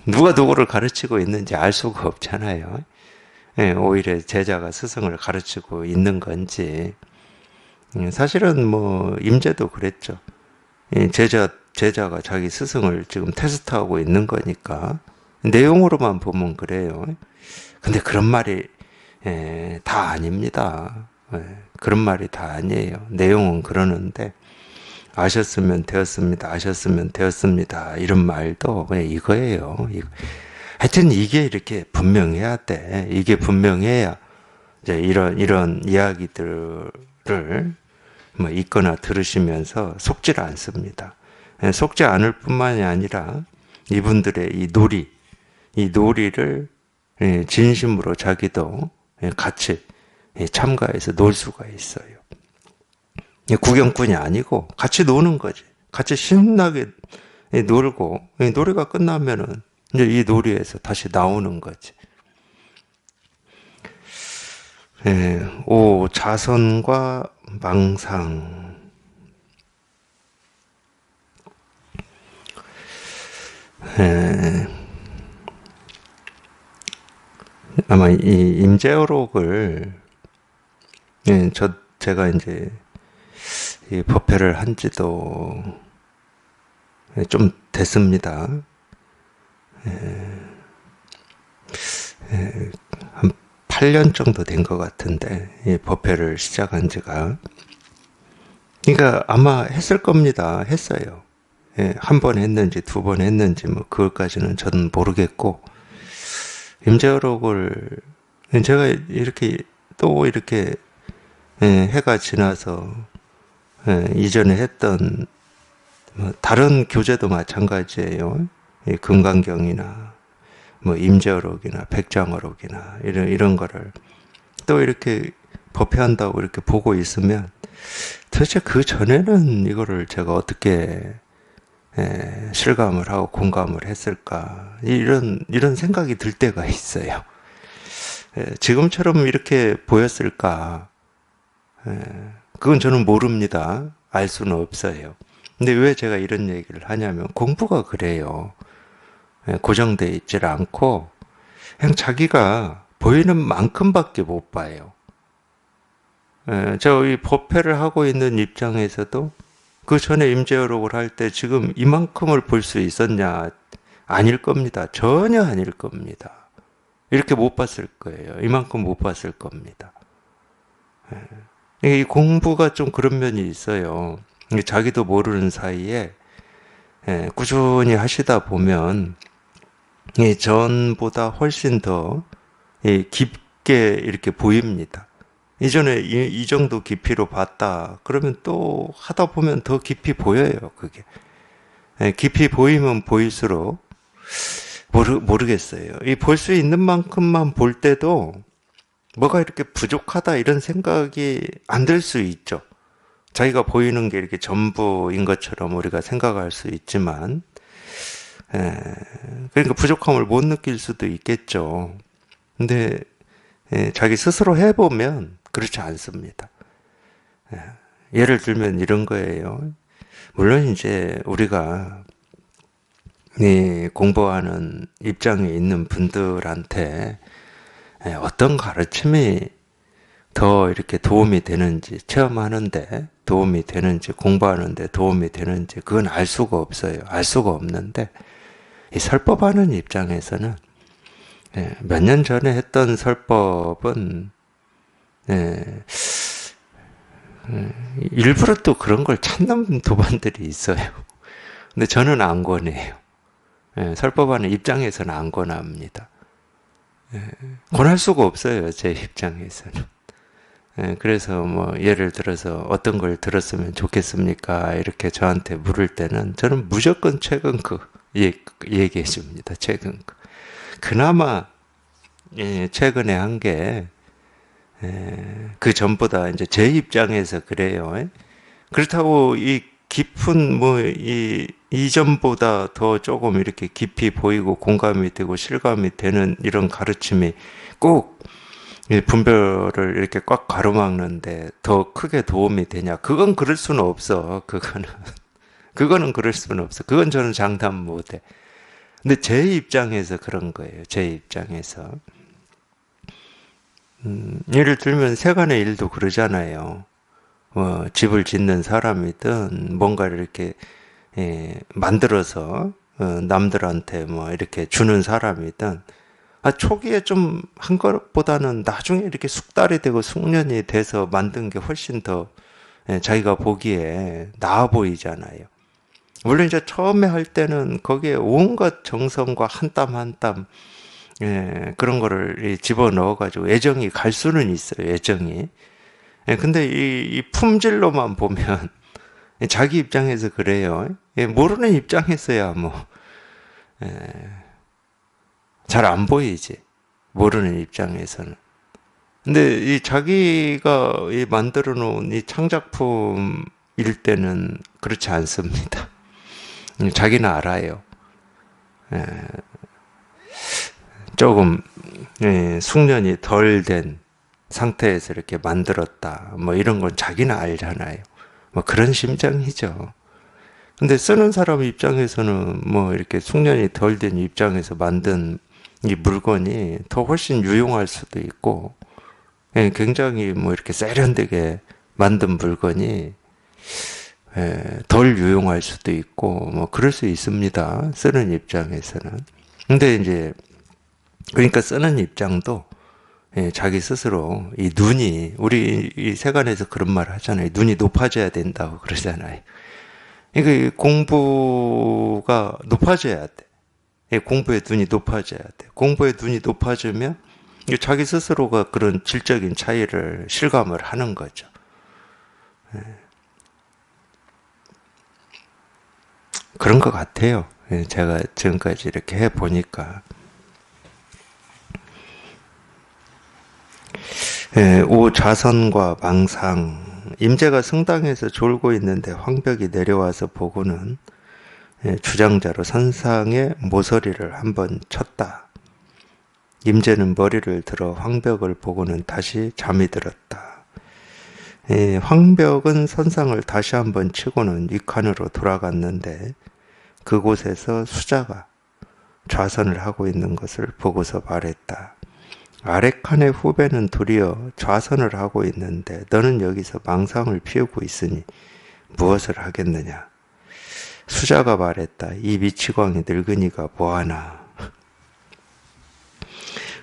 누가 누구를 가르치고 있는지 알 수가 없잖아요. 오히려 제자가 스승을 가르치고 있는 건지. 사실은 뭐 임재도 그랬죠. 제자가 자기 스승을 지금 테스트하고 있는 거니까 내용으로만 보면 그래요. 근데 그런 말이 다 아닙니다. 그런 말이 다 아니에요. 내용은 그러는데 아셨으면 되었습니다. 아셨으면 되었습니다. 이런 말도 그냥 이거예요. 하여튼 이게 이렇게 분명해야 돼. 이게 분명해야 이제 이런 이야기들을 뭐 읽거나 들으시면서 속지를 않습니다. 속지 않을 뿐만이 아니라 이분들의 이 놀이를 진심으로 자기도 같이 참가해서 놀 수가 있어요. 구경꾼이 아니고 같이 노는 거지. 같이 신나게 놀고 노래가 끝나면은 이제 이 놀이에서 다시 나오는 거지. 오 자선과 망상. 아마 이 임재어록을 제가 이제 이 법회를 한 지도 좀 됐습니다. 한 8년 정도 된 것 같은데 이 법회를 시작한 지가. 그러니까 아마 했을 겁니다. 했어요. 한 번 했는지 두 번 했는지 뭐 그것까지는 저는 모르겠고 임재어록을 제가 이렇게 또 이렇게 해가 지나서 이전에 했던 뭐 다른 교재도 마찬가지예요. 이 금강경이나 뭐 임재어록이나 백장어록이나 이런 거를 또 이렇게 법회한다고 이렇게 보고 있으면 도대체 그 전에는 이거를 제가 어떻게 실감을 하고 공감을 했을까, 이런 생각이 들 때가 있어요. 지금처럼 이렇게 보였을까? 그건 저는 모릅니다. 알 수는 없어요. 근데 왜 제가 이런 얘기를 하냐면 공부가 그래요. 고정되어 있질 않고 그냥 자기가 보이는 만큼밖에 못 봐요. 저희 법회를 하고 있는 입장에서도 그 전에 임재어록을 할 때 지금 이만큼을 볼 수 있었냐? 아닐 겁니다. 전혀 아닐 겁니다. 이렇게 못 봤을 거예요. 이만큼 못 봤을 겁니다. 이 공부가 좀 그런 면이 있어요. 자기도 모르는 사이에 꾸준히 하시다 보면 전보다 훨씬 더 깊게 이렇게 보입니다. 이전에 이 정도 깊이로 봤다 그러면 또 하다 보면 더 깊이 보여요. 그게 깊이 보이면 보일수록 모르겠어요. 이 볼 수 있는 만큼만 볼 때도 뭐가 이렇게 부족하다 이런 생각이 안 들 수 있죠. 자기가 보이는 게 이렇게 전부인 것처럼 우리가 생각할 수 있지만, 그러니까 부족함을 못 느낄 수도 있겠죠. 근데 자기 스스로 해보면 그렇지 않습니다. 예를 들면 이런 거예요. 물론 이제 우리가 공부하는 입장에 있는 분들한테 어떤 가르침이 더 이렇게 도움이 되는지, 체험하는데 도움이 되는지, 공부하는데 도움이 되는지 그건 알 수가 없어요. 알 수가 없는데 이 설법하는 입장에서는 몇 년 전에 했던 설법은 일부러 또 그런 걸 찾는 도반들이 있어요. 근데 저는 안 권해요. 설법하는 입장에서는 안 권합니다. 권할 수가 없어요. 제 입장에서는. 그래서 뭐 예를 들어서 어떤 걸 들었으면 좋겠습니까? 이렇게 저한테 물을 때는 저는 무조건 최근 거 얘기해 줍니다. 최근 거. 그나마 최근에 한 게 그 전보다 이제 제 입장에서 그래요. 그렇다고 이 깊은 뭐 이전보다 더 조금 이렇게 깊이 보이고 공감이 되고 실감이 되는 이런 가르침이 꼭 분별을 이렇게 꽉 가로막는데 더 크게 도움이 되냐? 그건 그럴 수는 없어. 그거는 그럴 수는 없어. 그건 저는 장담 못해. 근데 제 입장에서 그런 거예요. 제 입장에서. 예를 들면 세간의 일도 그러잖아요. 집을 짓는 사람이든 뭔가를 이렇게 만들어서 남들한테 뭐 이렇게 주는 사람이든 초기에 좀 한 것보다는 나중에 이렇게 숙달이 되고 숙련이 돼서 만든 게 훨씬 더 자기가 보기에 나아 보이잖아요. 물론 이제 처음에 할 때는 거기에 온갖 정성과 한 땀 한 땀 그런 거를 집어넣어 가지고 애정이 갈 수는 있어요. 애정이. 근데 이 품질로만 보면 자기 입장에서 그래요. 모르는 입장에서야 뭐 잘 안 보이지. 모르는 입장에서는. 근데 이 자기가 이 만들어 놓은 이 창작품일 때는 그렇지 않습니다. 자기는 알아요. 조금 숙련이 덜 된 상태에서 이렇게 만들었다. 뭐 이런 건 자기는 알잖아요. 뭐 그런 심정이죠. 근데 쓰는 사람 입장에서는 뭐 이렇게 숙련이 덜 된 입장에서 만든 이 물건이 더 훨씬 유용할 수도 있고, 굉장히 뭐 이렇게 세련되게 만든 물건이 덜 유용할 수도 있고, 뭐 그럴 수 있습니다. 쓰는 입장에서는. 근데 이제 그러니까 쓰는 입장도 자기 스스로 이 눈이, 우리 이 세간에서 그런 말 하잖아요. 눈이 높아져야 된다고 그러잖아요. 그러니까 공부가 높아져야 돼. 공부의 눈이 높아져야 돼. 공부의 눈이 높아지면 자기 스스로가 그런 질적인 차이를 실감을 하는 거죠. 그런 것 같아요. 제가 지금까지 이렇게 해보니까. 오좌선과 망상. 임재가 성당에서 졸고 있는데 황벽이 내려와서 보고는 주장자로 선상에 모서리를 한번 쳤다. 임재는 머리를 들어 황벽을 보고는 다시 잠이 들었다. 황벽은 선상을 다시 한번 치고는 윗칸으로 돌아갔는데 그곳에서 수자가 좌선을 하고 있는 것을 보고서 말했다. 아랫칸의 후배는 도리어 좌선을 하고 있는데 너는 여기서 망상을 피우고 있으니 무엇을 하겠느냐. 수자가 말했다. 이 미치광이 늙은이가 뭐하나.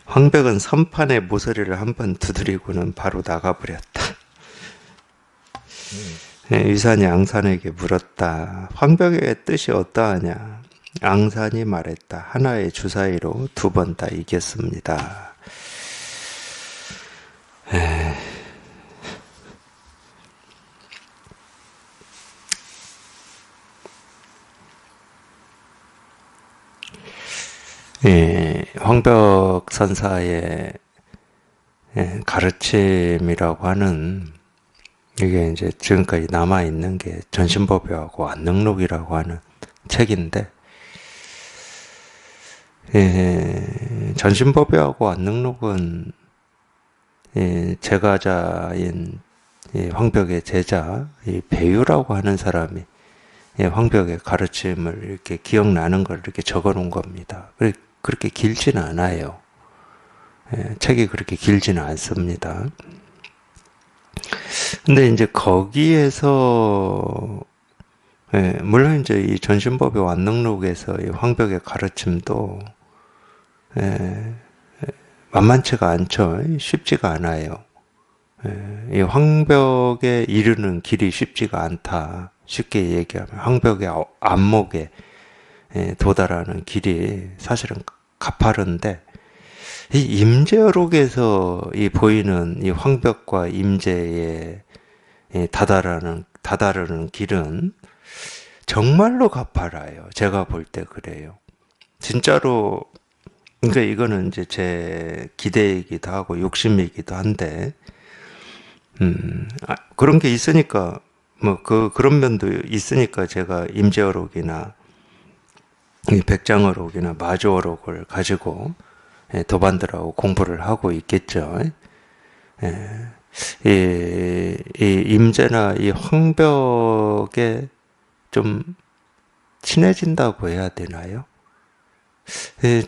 황벽은 선판에 모서리를 한번 두드리고는 바로 나가버렸다. 유산이 앙산에게 물었다. 황벽의 뜻이 어떠하냐. 앙산이 말했다. 하나의 주사위로 2번 다 이겼습니다. 황벽 선사의 가르침이라고 하는 이게 이제 지금까지 남아 있는 게 전신법요하고 안능록이라고 하는 책인데, 전신법요하고 안능록은 제가자인 황벽의 제자 배유라고 하는 사람이 황벽의 가르침을 이렇게 기억나는 걸 이렇게 적어 놓은 겁니다. 그렇게 길지는 않아요. 책이 그렇게 길지는 않습니다. 근데 이제 거기에서 물론 이제 이 전신법의 완능록에서 이 황벽의 가르침도 만만치가 않죠. 쉽지가 않아요. 이 황벽에 이르는 길이 쉽지가 않다. 쉽게 얘기하면 황벽의 안목에 도달하는 길이 사실은 가파른데, 이 임재어록에서 이 보이는 이 황벽과 임재에 다다르는 길은 정말로 가파라요. 제가 볼 때 그래요. 진짜로. 그러니까 이거는 이제 제 기대이기도 하고 욕심이기도 한데, 그런 게 있으니까 그런 면도 있으니까 제가 임재어록이나 백장어록이나 마주어록을 가지고 도반들하고 공부를 하고 있겠죠. 이 임재나 이 황벽에 좀 친해진다고 해야 되나요?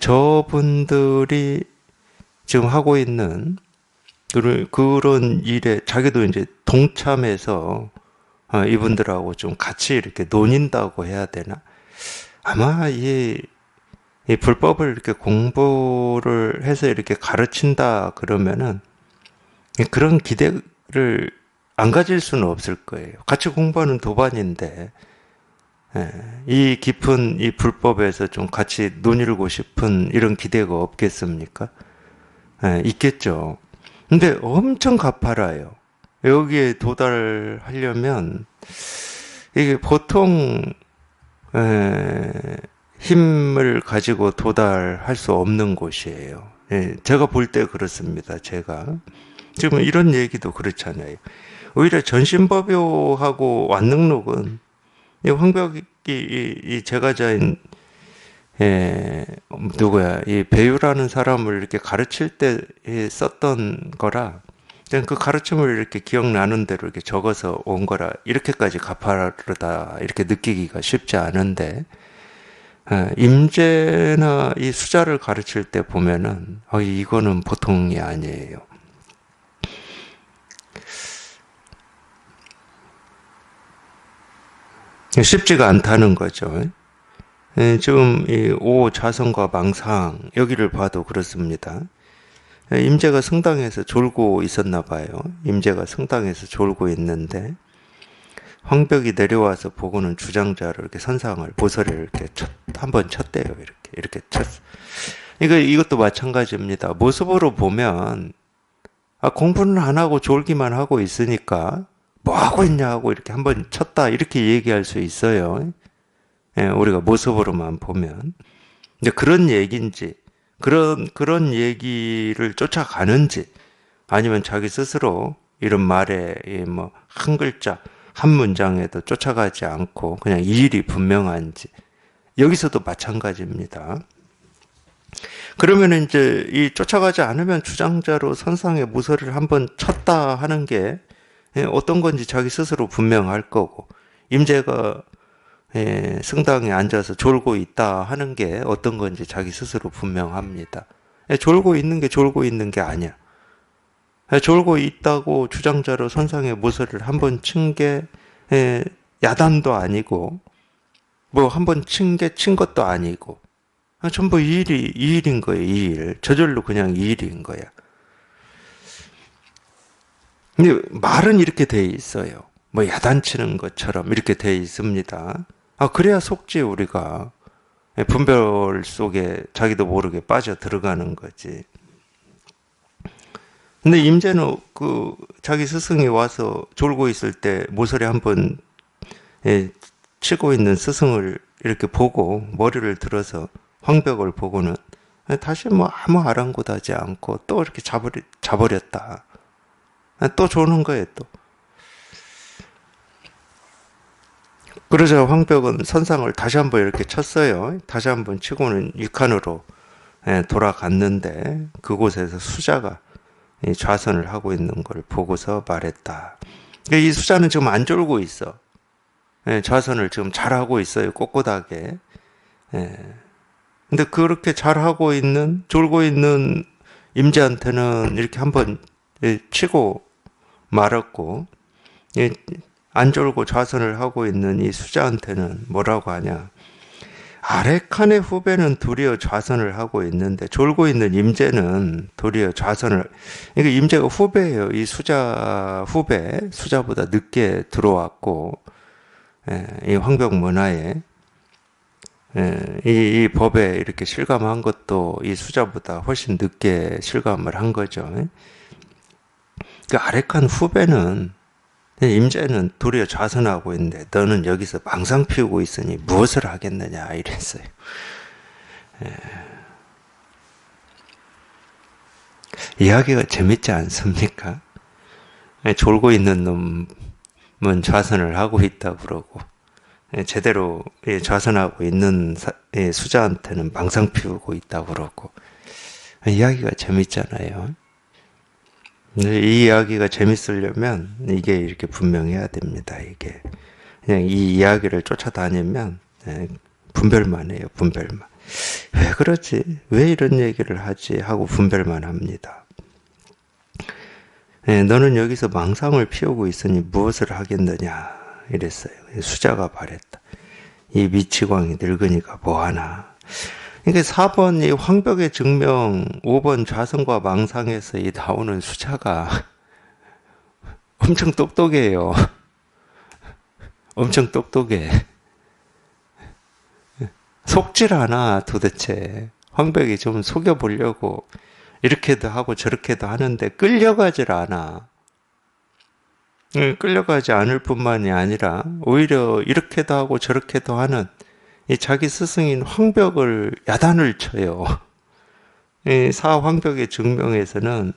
저분들이 지금 하고 있는 그런 일에 자기도 이제 동참해서 이분들하고 좀 같이 이렇게 논인다고 해야 되나? 아마 이 불법을 이렇게 공부를 해서 이렇게 가르친다 그러면은 그런 기대를 안 가질 수는 없을 거예요. 같이 공부하는 도반인데 이 깊은 이 불법에서 좀 같이 논일고 싶은 이런 기대가 없겠습니까? 있겠죠. 근데 엄청 가파라요. 여기에 도달하려면 이게 보통 힘을 가지고 도달할 수 없는 곳이에요. 제가 볼 때 그렇습니다. 제가 지금 이런 얘기도 그렇잖아요. 오히려 전신법요하고 완능록은 이 황벽이 이 제가자인 누구야 이 배유라는 사람을 이렇게 가르칠 때 썼던 거라, 그 가르침을 이렇게 기억나는 대로 이렇게 적어서 온 거라 이렇게까지 가파르다 이렇게 느끼기가 쉽지 않은데, 임재나 이 수자를 가르칠 때 보면은 이거는 보통이 아니에요. 쉽지가 않다는 거죠. 지금 이 오좌선과 망상 여기를 봐도 그렇습니다. 임재가 성당에서 졸고 있었나 봐요. 임재가 성당에서 졸고 있는데 황벽이 내려와서 보고는 주장자를 이렇게 선상을 보서리를 이렇게 한번 쳤대요. 이렇게 쳤. 이것도 마찬가지입니다. 모습으로 보면 공부는 안 하고 졸기만 하고 있으니까 뭐 하고 있냐 하고 이렇게 한번 쳤다 이렇게 얘기할 수 있어요. 우리가 모습으로만 보면. 근데 그런 얘기인지, 그런 얘기를 쫓아가는지, 아니면 자기 스스로 이런 말에 뭐 한 글자, 한 문장에도 쫓아가지 않고 그냥 이 일이 분명한지, 여기서도 마찬가지입니다. 그러면 이제 이 쫓아가지 않으면 주장자로 선상에 무서를 한번 쳤다 하는 게 어떤 건지 자기 스스로 분명할 거고, 임재가 승당에 앉아서 졸고 있다 하는 게 어떤 건지 자기 스스로 분명합니다. 졸고 있는 게 졸고 있는 게 아니야. 졸고 있다고 주장자로 선상에 모서리를 한번 친 게 야단도 아니고 뭐 한번 친 것도 아니고 전부 이 일인 거예요. 이 일. 저절로 그냥 이 일인 거야. 근데 말은 이렇게 돼 있어요. 뭐 야단치는 것처럼 이렇게 돼 있습니다. 그래야 속지 우리가. 분별 속에 자기도 모르게 빠져 들어가는 거지. 근데 임재는 자기 스승이 와서 졸고 있을 때 모서리 한번 치고 있는 스승을 이렇게 보고 머리를 들어서 황벽을 보고는 다시 뭐 아무 아랑곳하지 않고 또 이렇게 자버렸다. 또 조는 거예요, 또. 그러자 황벽은 선상을 다시 한번 이렇게 쳤어요. 다시 한번 치고는 육한으로 돌아갔는데 그곳에서 수자가 좌선을 하고 있는 걸 보고서 말했다. 이 수자는 지금 안 졸고 있어. 좌선을 지금 잘하고 있어요. 꼿꼿하게. 근데 그렇게 잘하고 졸고 있는 임재한테는 이렇게 한번 치고 말았고, 안 졸고 좌선을 하고 있는 이 수자한테는 뭐라고 하냐. 아래칸의 후배는 도리어 좌선을 하고 있는데 졸고 있는 임재는 도리어 좌선을, 그러니까 임재가 후배예요. 이 수자보다 늦게 들어왔고, 이 황벽 문화에 이 법에 이렇게 실감한 것도 이 수자보다 훨씬 늦게 실감을 한 거죠. 그 아래칸 후배는, 임재는 도리어 좌선하고 있는데 너는 여기서 망상 피우고 있으니 무엇을 하겠느냐 이랬어요. 이야기가 재밌지 않습니까? 졸고 있는 놈은 좌선을 하고 있다 그러고 제대로 좌선하고 있는 수자한테는 망상 피우고 있다 그러고 이야기가 재밌잖아요. 이 이야기가 재밌으려면 이게 이렇게 분명해야 됩니다. 이게 그냥 이 이야기를 쫓아다니면 분별만 해요. 분별만. 왜 그러지? 왜 이런 얘기를 하지? 하고 분별만 합니다. 너는 여기서 망상을 피우고 있으니 무엇을 하겠느냐 이랬어요. 수자가 말했다. 이 미치광이 늙으니까 뭐하나. 그러니까 4번 이 황벽의 증명, 5번 좌선과 망상에서 이 나오는 수자가 엄청 똑똑해요. 엄청 똑똑해. 속질 않아 도대체. 황벽이 좀 속여보려고 이렇게도 하고 저렇게도 하는데 끌려가질 않아. 끌려가지 않을 뿐만이 아니라 오히려 이렇게도 하고 저렇게도 하는 이 자기 스승인 황벽을 야단을 쳐요. 이 사황벽의 증명에서는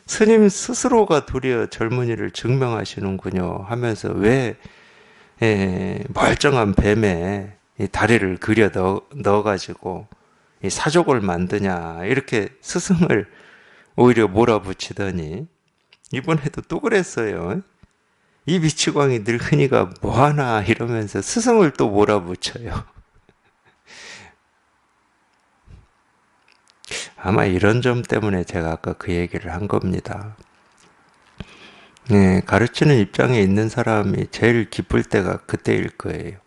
스님 스스로가 도리어 젊은이를 증명하시는군요 하면서 왜 멀쩡한 뱀에 이 다리를 그려 넣어가지고 이 사족을 만드냐 이렇게 스승을 오히려 몰아붙이더니 이번에도 또 그랬어요. 이 미치광이 늙으니까 뭐하나 이러면서 스승을 또 몰아붙여요. 아마 이런 점 때문에 제가 아까 그 얘기를 한 겁니다. 가르치는 입장에 있는 사람이 제일 기쁠 때가 그때일 거예요.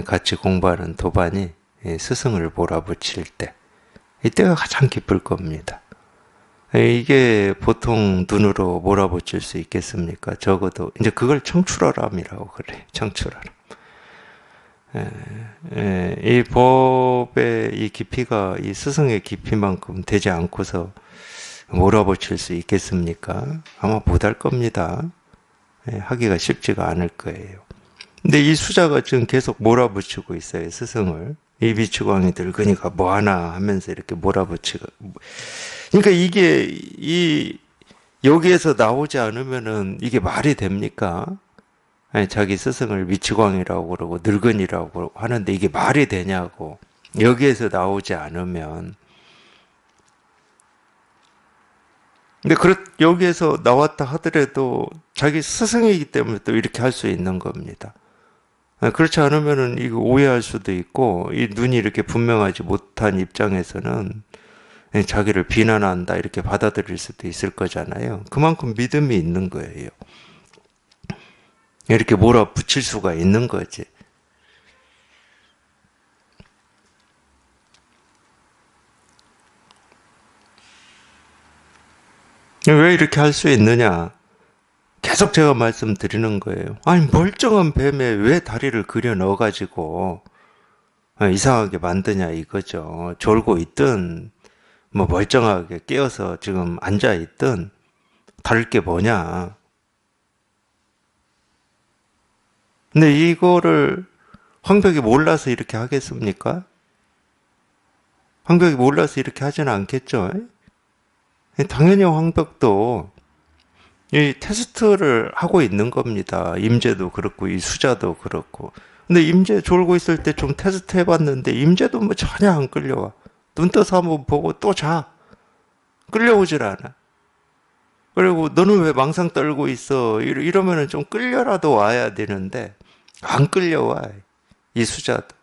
같이 공부하는 도반이 스승을 몰아붙일 때. 이때가 가장 기쁠 겁니다. 이게 보통 눈으로 몰아붙일 수 있겠습니까? 적어도 이제 그걸 청출어람이라고 그래. 청출어람. 이 법의 이 깊이가 이 스승의 깊이만큼 되지 않고서 몰아붙일 수 있겠습니까? 아마 못할 겁니다. 하기가 쉽지가 않을 거예요. 근데 이 수자가 지금 계속 몰아붙이고 있어요, 스승을. 이 미치광이 늙으니까 뭐하나 하면서 이렇게 몰아붙이고. 그러니까 이게, 여기에서 나오지 않으면은 이게 말이 됩니까? 아니, 자기 스승을 미치광이라고 그러고 늙은이라고 하는데 이게 말이 되냐고. 여기에서 나오지 않으면. 근데 여기에서 나왔다 하더라도 자기 스승이기 때문에 또 이렇게 할 수 있는 겁니다. 그렇지 않으면은 이거 오해할 수도 있고, 이 눈이 이렇게 분명하지 못한 입장에서는 자기를 비난한다 이렇게 받아들일 수도 있을 거잖아요. 그만큼 믿음이 있는 거예요. 이렇게 몰아붙일 수가 있는 거지. 왜 이렇게 할 수 있느냐? 계속 제가 말씀드리는 거예요. 아니, 멀쩡한 뱀에 왜 다리를 그려 넣어가지고 이상하게 만드냐 이거죠. 졸고 있든 뭐 멀쩡하게 깨어서 지금 앉아 있든 다를 게 뭐냐. 근데 이거를 황벽이 몰라서 이렇게 하겠습니까? 황벽이 몰라서 이렇게 하지는 않겠죠. 당연히 황벽도 이 테스트를 하고 있는 겁니다. 임재도 그렇고 이 수자도 그렇고. 근데 임재 졸고 있을 때 좀 테스트 해봤는데 임재도 뭐 전혀 안 끌려와. 눈 떠서 한번 보고 또 자. 끌려오질 않아. 그리고 너는 왜 망상 떨고 있어? 이러면은 좀 끌려라도 와야 되는데 안 끌려와. 이 수자도.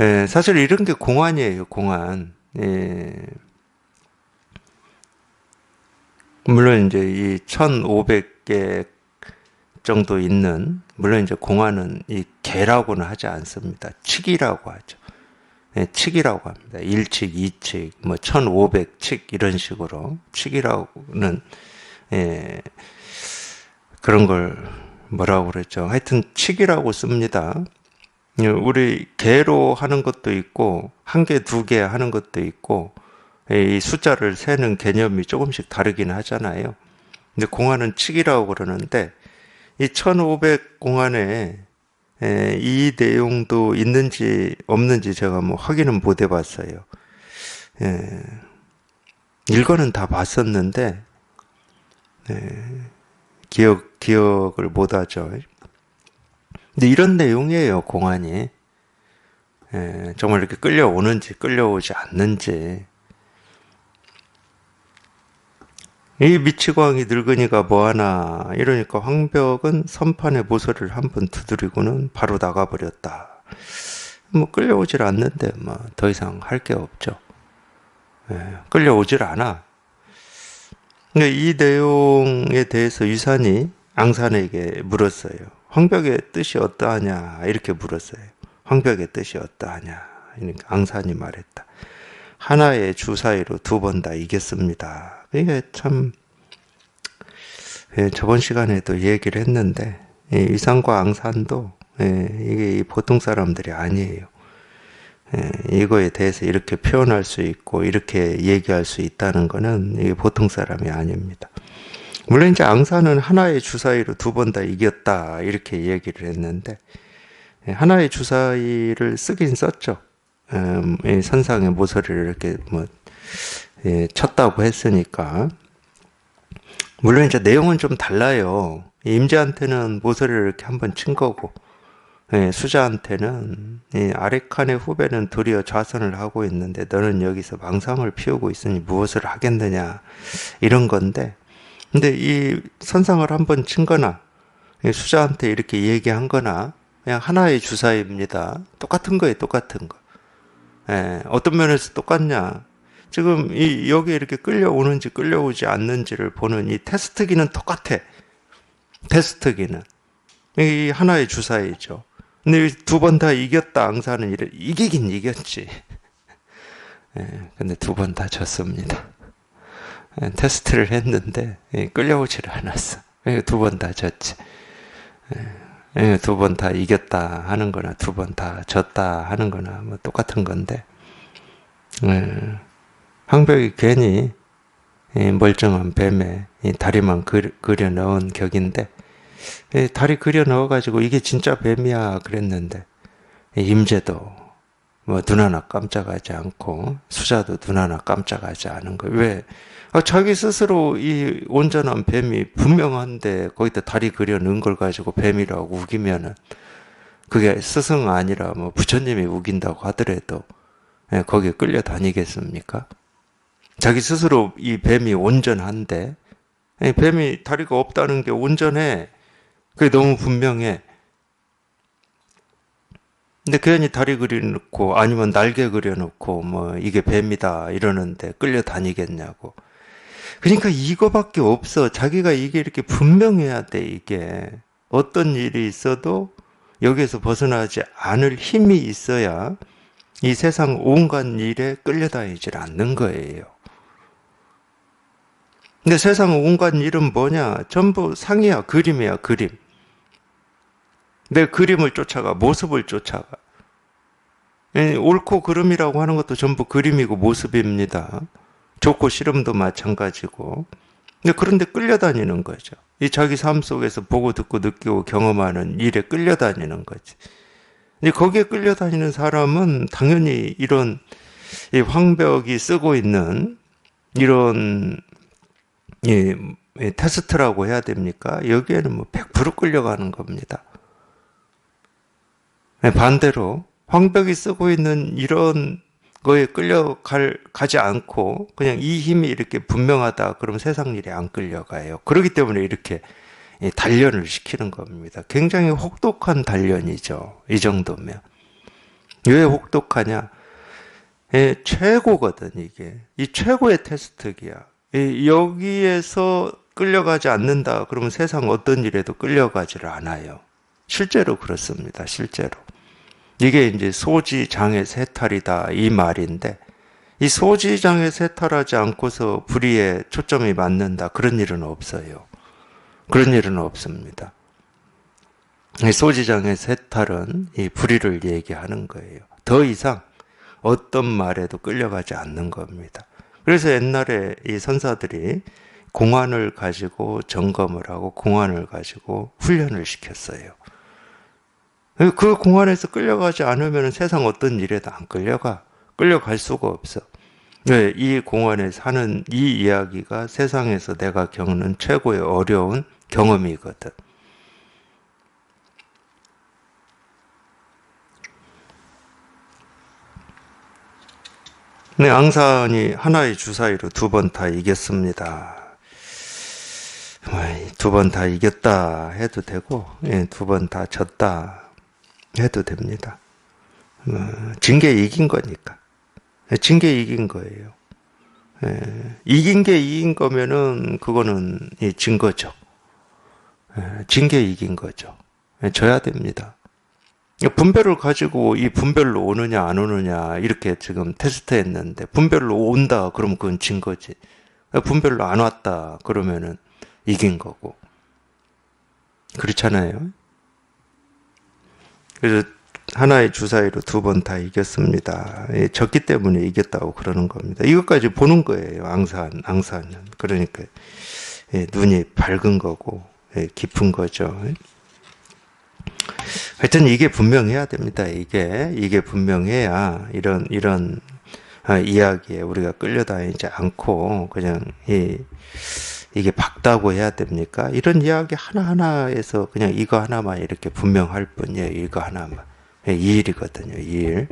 예, 사실 이런 게 공안이에요, 공안. 예. 물론 이제 이 1500개 정도 있는, 물론 이제 공안은 이 개라고는 하지 않습니다. 칙이라고 하죠. 예, 칙이라고 합니다. 1칙, 2칙, 뭐 1500칙 이런 식으로 칙이라고는 예, 그런 걸 뭐라고 그랬죠. 하여튼 칙이라고 씁니다. 예, 우리 개로 하는 것도 있고 한 개, 두 개 하는 것도 있고 이 숫자를 세는 개념이 조금씩 다르긴 하잖아요. 근데 공안은 칙이라고 그러는데 이 1500 공안에 이 내용도 있는지 없는지 제가 뭐 확인은 못 해봤어요. 예, 일거는 다 봤었는데 기억을 못 하죠. 근데 이런 내용이에요, 공안이. 정말 이렇게 끌려오는지 끌려오지 않는지. 이 미치광이 늙은이가 뭐하나 이러니까 황벽은 선판의 모서리를 한번 두드리고는 바로 나가버렸다. 뭐 끌려오질 않는데 뭐 더 이상 할 게 없죠. 끌려오질 않아. 근데 이 내용에 대해서 유산이 앙산에게 물었어요. 황벽의 뜻이 어떠하냐 이렇게 물었어요. 황벽의 뜻이 어떠하냐. 그러니까 앙산이 말했다. 하나의 주 사이로 두 번 다 이겼습니다. 이게 참 저번 시간에도 얘기를 했는데 위산과 앙산도 이게 보통 사람들이 아니에요. 이거에 대해서 이렇게 표현할 수 있고 이렇게 얘기할 수 있다는 것은 이게 보통 사람이 아닙니다. 물론 이제 앙산은 하나의 주 사이로 두 번 다 이겼다 이렇게 얘기를 했는데 하나의 주 사이를 쓰긴 썼죠. 선상의 모서리를 이렇게 뭐 쳤다고 했으니까. 물론 이제 내용은 좀 달라요. 임자한테는 모서리를 이렇게 한번 친 거고 수자한테는 아레칸의 후배는 도리어 좌선을 하고 있는데 너는 여기서 망상을 피우고 있으니 무엇을 하겠느냐 이런 건데, 근데 이 선상을 한번 친 거나 수자한테 이렇게 얘기한 거나 그냥 하나의 주사입니다. 똑같은 거예요, 똑같은 거. 어떤 면에서 똑같냐? 지금 여기 이렇게 끌려오는지 끌려오지 않는지를 보는 이 테스트기는 똑같아. 테스트기는. 이 하나의 주사이죠. 근데 두 번 다 이겼다, 앙사는 이기긴 이겼지. 근데 두 번 다 졌습니다. 테스트를 했는데 끌려오지를 않았어. 두 번 다 졌지. 두 번 다 이겼다 하는 거나 두 번 다 졌다 하는 거나 뭐 똑같은 건데, 황벽이 괜히 멀쩡한 뱀에 이 다리만 그려 넣은 격인데, 다리 그려 넣어가지고 이게 진짜 뱀이야 그랬는데, 임재도 뭐 눈 하나 깜짝하지 않고 수자도 눈 하나 깜짝하지 않은 거예요. 왜? 자기 스스로 이 온전한 뱀이 분명한데 거기다 다리 그려 넣은 걸 가지고 뱀이라고 우기면은 그게 스승 아니라 뭐 부처님이 우긴다고 하더라도 거기에 끌려다니겠습니까? 자기 스스로 이 뱀이 온전한데, 뱀이 다리가 없다는 게 온전해. 그게 너무 분명해. 근데 괜히 다리 그려놓고 아니면 날개 그려놓고 뭐 이게 뱀이다 이러는데 끌려다니겠냐고. 그러니까 이거밖에 없어. 자기가 이게 이렇게 분명해야 돼. 이게 어떤 일이 있어도 여기에서 벗어나지 않을 힘이 있어야 이 세상 온갖 일에 끌려다니질 않는 거예요. 근데 세상 온갖 일은 뭐냐? 전부 상이야, 그림이야, 그림. 내 그림을 쫓아가, 모습을 쫓아가. 옳고 그름이라고 하는 것도 전부 그림이고 모습입니다. 좋고 싫음도 마찬가지고. 그런데 끌려다니는 거죠. 이 자기 삶 속에서 보고 듣고 느끼고 경험하는 일에 끌려다니는 거지. 거기에 끌려다니는 사람은 당연히 이런 이 황벽이 쓰고 있는 이런 테스트라고 해야 됩니까? 여기에는 뭐 100% 끌려가는 겁니다. 반대로 황벽이 쓰고 있는 이런 거에 끌려가지 않고 그냥 이 힘이 이렇게 분명하다 그러면 세상 일에 안 끌려가요. 그렇기 때문에 이렇게 단련을 시키는 겁니다. 굉장히 혹독한 단련이죠. 이 정도면. 왜 혹독하냐? 최고거든 이게. 이 최고의 테스트기야. 여기에서 끌려가지 않는다 그러면 세상 어떤 일에도 끌려가지를 않아요. 실제로 그렇습니다. 실제로. 이게 이제 소지장애 세탈이다 이 말인데, 이 소지장애 세탈하지 않고서 불의에 초점이 맞는다 그런 일은 없어요. 그런 일은 없습니다. 소지장애 세탈은 이 불의를 얘기하는 거예요. 더 이상 어떤 말에도 끌려가지 않는 겁니다. 그래서 옛날에 이 선사들이 공안을 가지고 점검을 하고 공안을 가지고 훈련을 시켰어요. 그 공안에서 끌려가지 않으면 세상 어떤 일에도 안 끌려갈 수가 없어. 이 공안에 사는 이 이야기가 세상에서 내가 겪는 최고의 어려운 경험이거든. 네, 앙산이 하나의 주사위로 2번 다 이겼습니다. 2번 다 이겼다 해도 되고, 2번 다 졌다 해도 됩니다. 진 게 이긴 거니까. 진 게 이긴 거예요. 이긴 게 이긴 거면은 그거는 진 거죠. 진 게 이긴 거죠. 져야 됩니다. 분별을 가지고 이 분별로 오느냐 안 오느냐 이렇게 지금 테스트 했는데 분별로 온다 그러면 그건 진 거지. 분별로 안 왔다 그러면은 이긴 거고. 그렇잖아요. 그래서 하나의 주사위로 2번 다 이겼습니다. 졌기 때문에 이겼다고 그러는 겁니다. 이것까지 보는 거예요. 앙산은. 그러니까 눈이 밝은 거고 깊은 거죠. 하여튼 이게 분명해야 됩니다. 이게 분명해야 이런 이야기에 우리가 끌려다니지 않고 그냥 이게 밝다고 해야 됩니까? 이런 이야기 하나하나에서 그냥 이거 하나만 이렇게 분명할 뿐이에요. 이거 하나만. 이 일이거든요. 이 일.